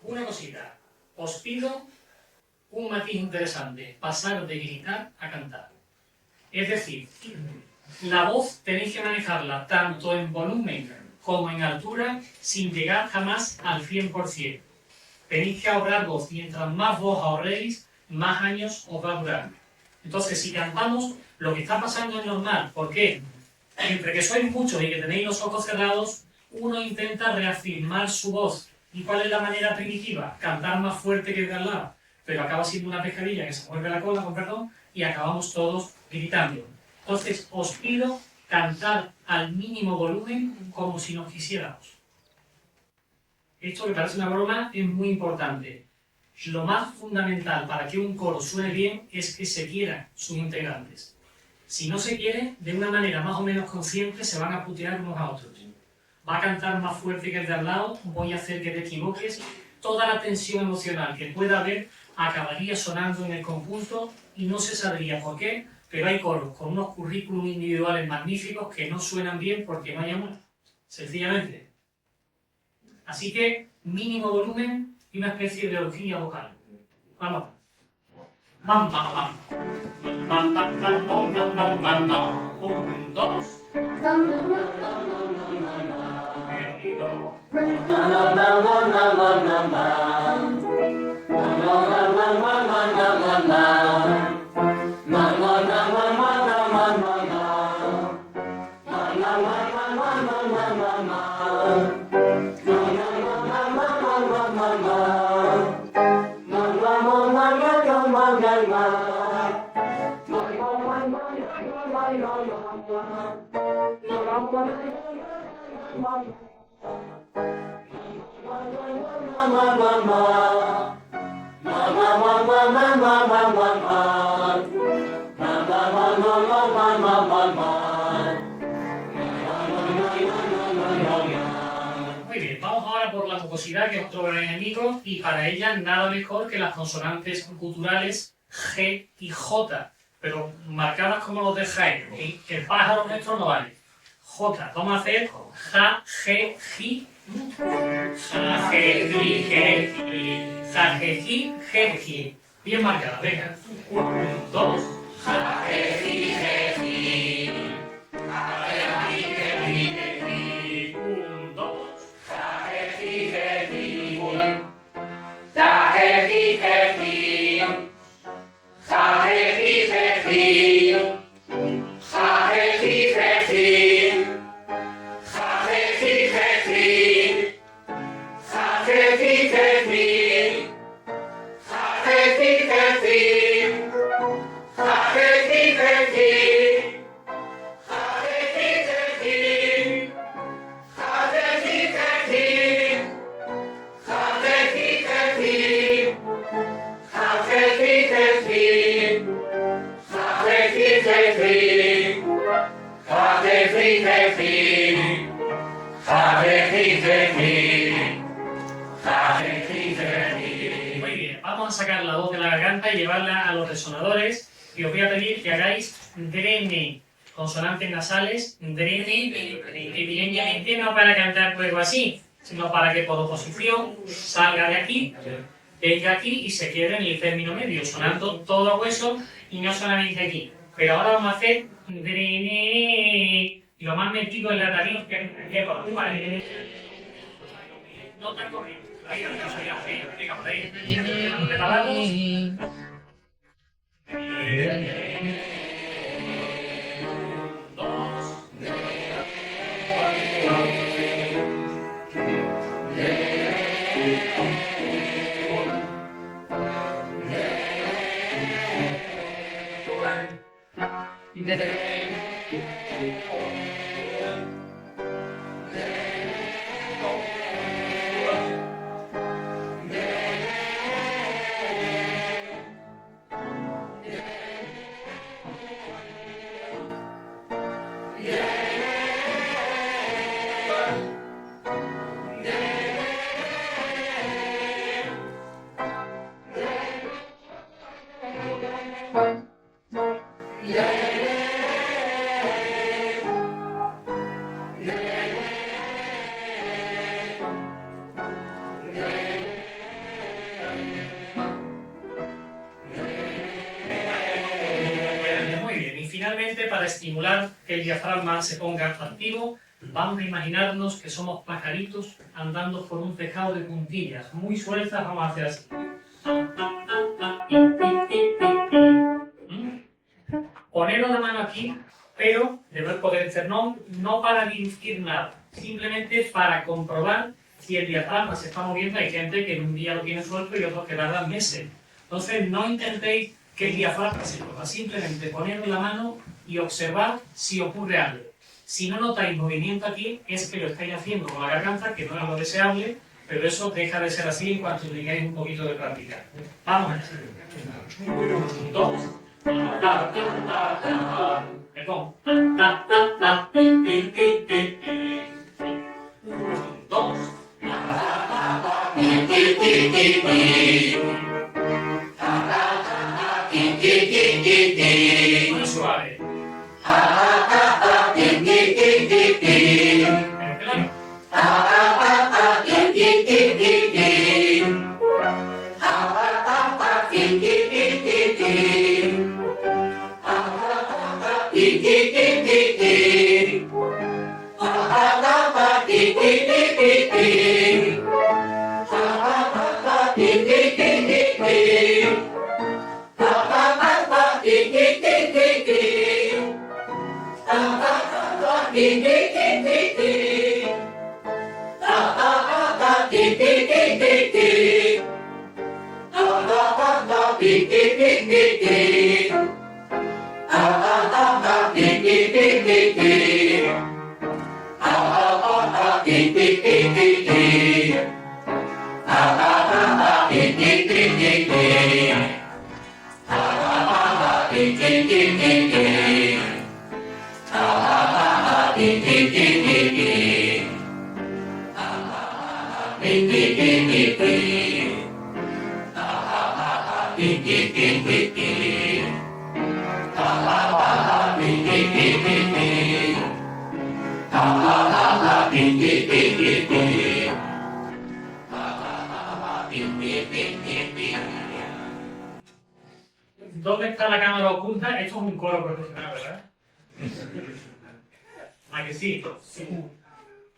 Una cosita, os pido un matiz interesante, pasar de gritar a cantar. Es decir, la voz tenéis que manejarla tanto en volumen como en altura sin llegar jamás al 100%. Tenéis que ahorrar voz, mientras más voz ahorréis, más años os va a durar. Entonces, si cantamos, lo que está pasando es normal. ¿Por qué? Entre que sois muchos y que tenéis los ojos cerrados, uno intenta reafirmar su voz. ¿Y cuál es la manera primitiva? Cantar más fuerte que el de al lado. Pero acaba siendo una pescadilla que se mueve la cola, con perdón, y acabamos todos gritando. Entonces, os pido cantar al mínimo volumen como si nos quisiéramos. Esto, que parece una broma, es muy importante. Lo más fundamental para que un coro suene bien es que se quieran sus integrantes. Si no se quiere, de una manera más o menos consciente, se van a putear unos a otros. Va a cantar más fuerte que el de al lado, voy a hacer que te equivoques. Toda la tensión emocional que pueda haber acabaría sonando en el conjunto y no se sabría por qué, pero hay coros con unos currículum individuales magníficos que no suenan bien porque no hay amor, sencillamente. Así que mínimo volumen y una especie de orgía vocal. Vamos. Mam, mam, mam. Mam, mam, mam, mam, mam, mam, mam, mam. 1, 2. Muy bien, vamos ahora por la mucosidad, que es otro gran enemigo, y para ella nada mejor que las consonantes guturales G y J, pero marcadas como los de Jaén. ¿Sí? El pájaro nuestro no vale. J, vamos a hacer ja, je, ji. Ja, je, ji, je, ji. Ja, je, ji, je, ji. Bien marcada, venga. 1, 2. Ja, je, ji, je, ji. Ja, je, ji, je, ji, je, ji. 1, 2. Ja, je, ji, je, ji. Ja, je, ji, je, ji. Ja, je, ji, je, ji. Ja, je, ji, je, ji. Muy bien, vamos a sacar la voz de la garganta y llevarla a los resonadores y os voy a pedir que hagáis drene, consonantes nasales, drene, evidentemente no para cantar luego así, sino para que por oposición salga de aquí, venga aquí y se quede en el término medio, sonando todo a hueso y no solamente aquí. Pero ahora vamos a hacer drene, y lo más metido en la nariz que por vale. No tan corriendo. Ahí, venga, por ahí. ¿Preparados? Muy bien, y finalmente para estimular que el diafragma se ponga activo, vamos a imaginarnos que somos pajaritos andando por un tejado de puntillas muy sueltas, vamos a hacer así. Poneros la mano aquí, pero deber poder esternón, no para dirigir nada, simplemente para comprobar si el diafragma se está moviendo. Hay gente que en un día lo tiene suelto y otros que tardan meses. Entonces no intentéis que el diafragma se mueva, simplemente poneros la mano y observar si ocurre algo. Si no notáis movimiento aquí, es que lo estáis haciendo con la garganta, que no es lo deseable, pero eso deja de ser así en cuanto tengáis un poquito de práctica. Vamos a ver. 2. Perdón. 2. Muy suave. ¿Dónde está la cámara oculta? Esto es un coro profesional, ¿verdad? ¿A que sí?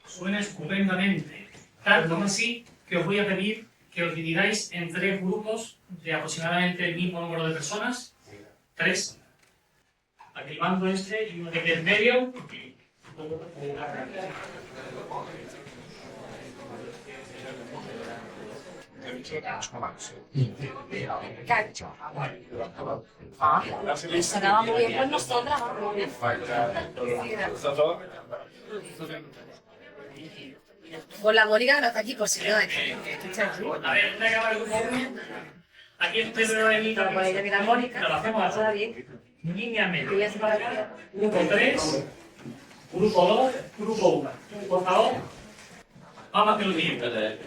Suena estupendamente. Tanto así que os voy a pedir que os dividáis en 3 grupos de aproximadamente el mismo número de personas. 3. Aquí el bando este y uno de en medio. Sonaba muy bien con nosotras. Con la Mónica no está aquí por si no. A ver, una cámara de grupo 1. Aquí estoy de el Por ahí de la Mónica. Lo hacemos así. Está bien. Niña medio. Voy a hacer para acá. Grupo 3, grupo 2, grupo 1. Por favor, vamos a hacer lo siguiente.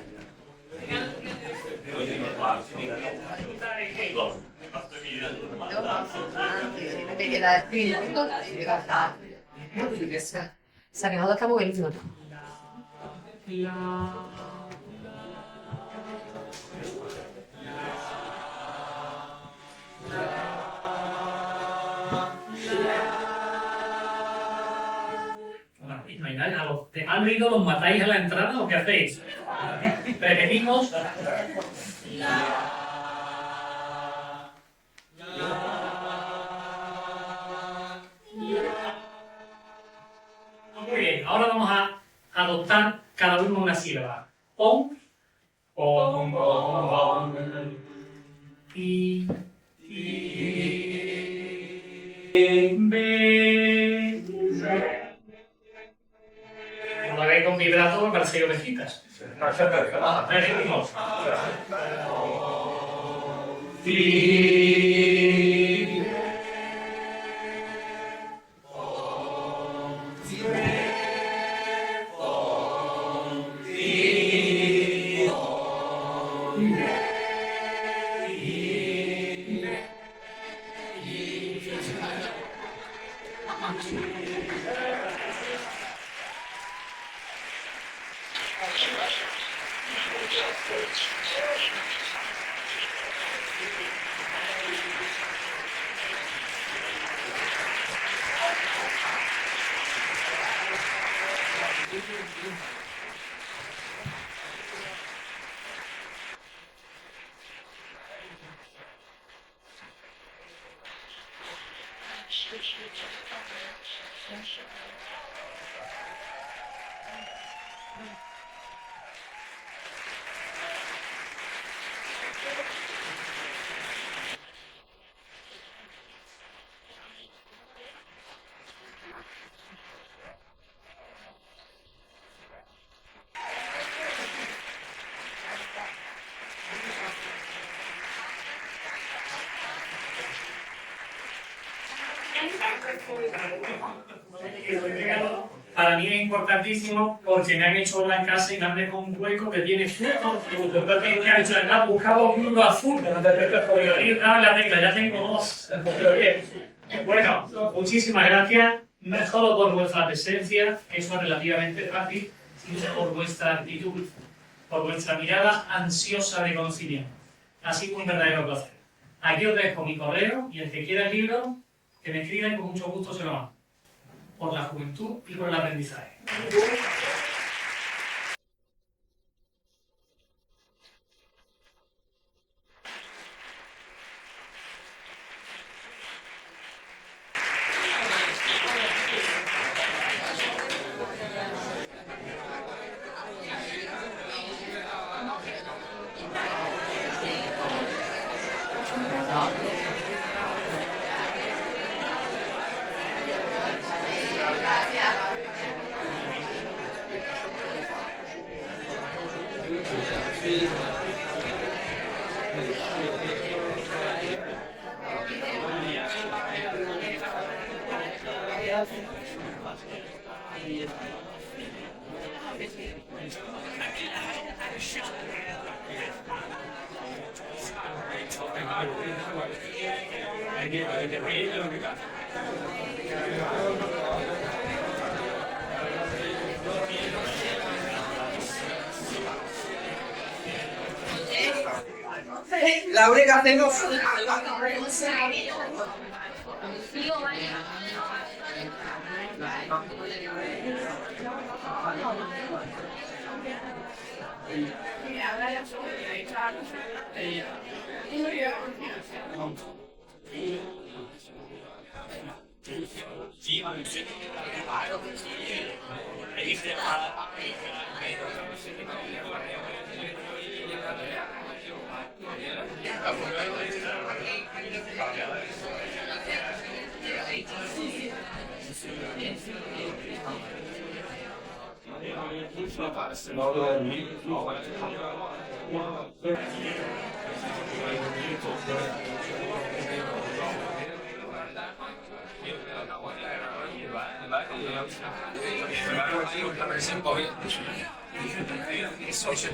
Sagrado acabó el minuto. Bueno, y no hay nada. ¿A los demás ruidos los matáis a la entrada o qué hacéis? Repetimos. Muy bien, ahora vamos a adoptar cada uno una sílaba. Pon, pon, pon, pon. Y, be. Como la veis con vibrato, me parece ovejitas. Repetimos. Para mí es importantísimo porque me han hecho obra en casa y me han dejado un hueco que tiene frutos. ¿Qué ha hecho? Ha buscado un mundo azul. Y la tecla, ya tengo 2. Bueno, muchísimas gracias. No solo por vuestra presencia, eso es relativamente fácil, sino por vuestra actitud, por vuestra mirada ansiosa de conocimiento. Ha sido un verdadero placer. Aquí os dejo mi correo y el que quiera el libro, que me escriban y con mucho gusto se lo mando. Por la juventud y por el aprendizaje. Laura, ¿qué hacemos? Social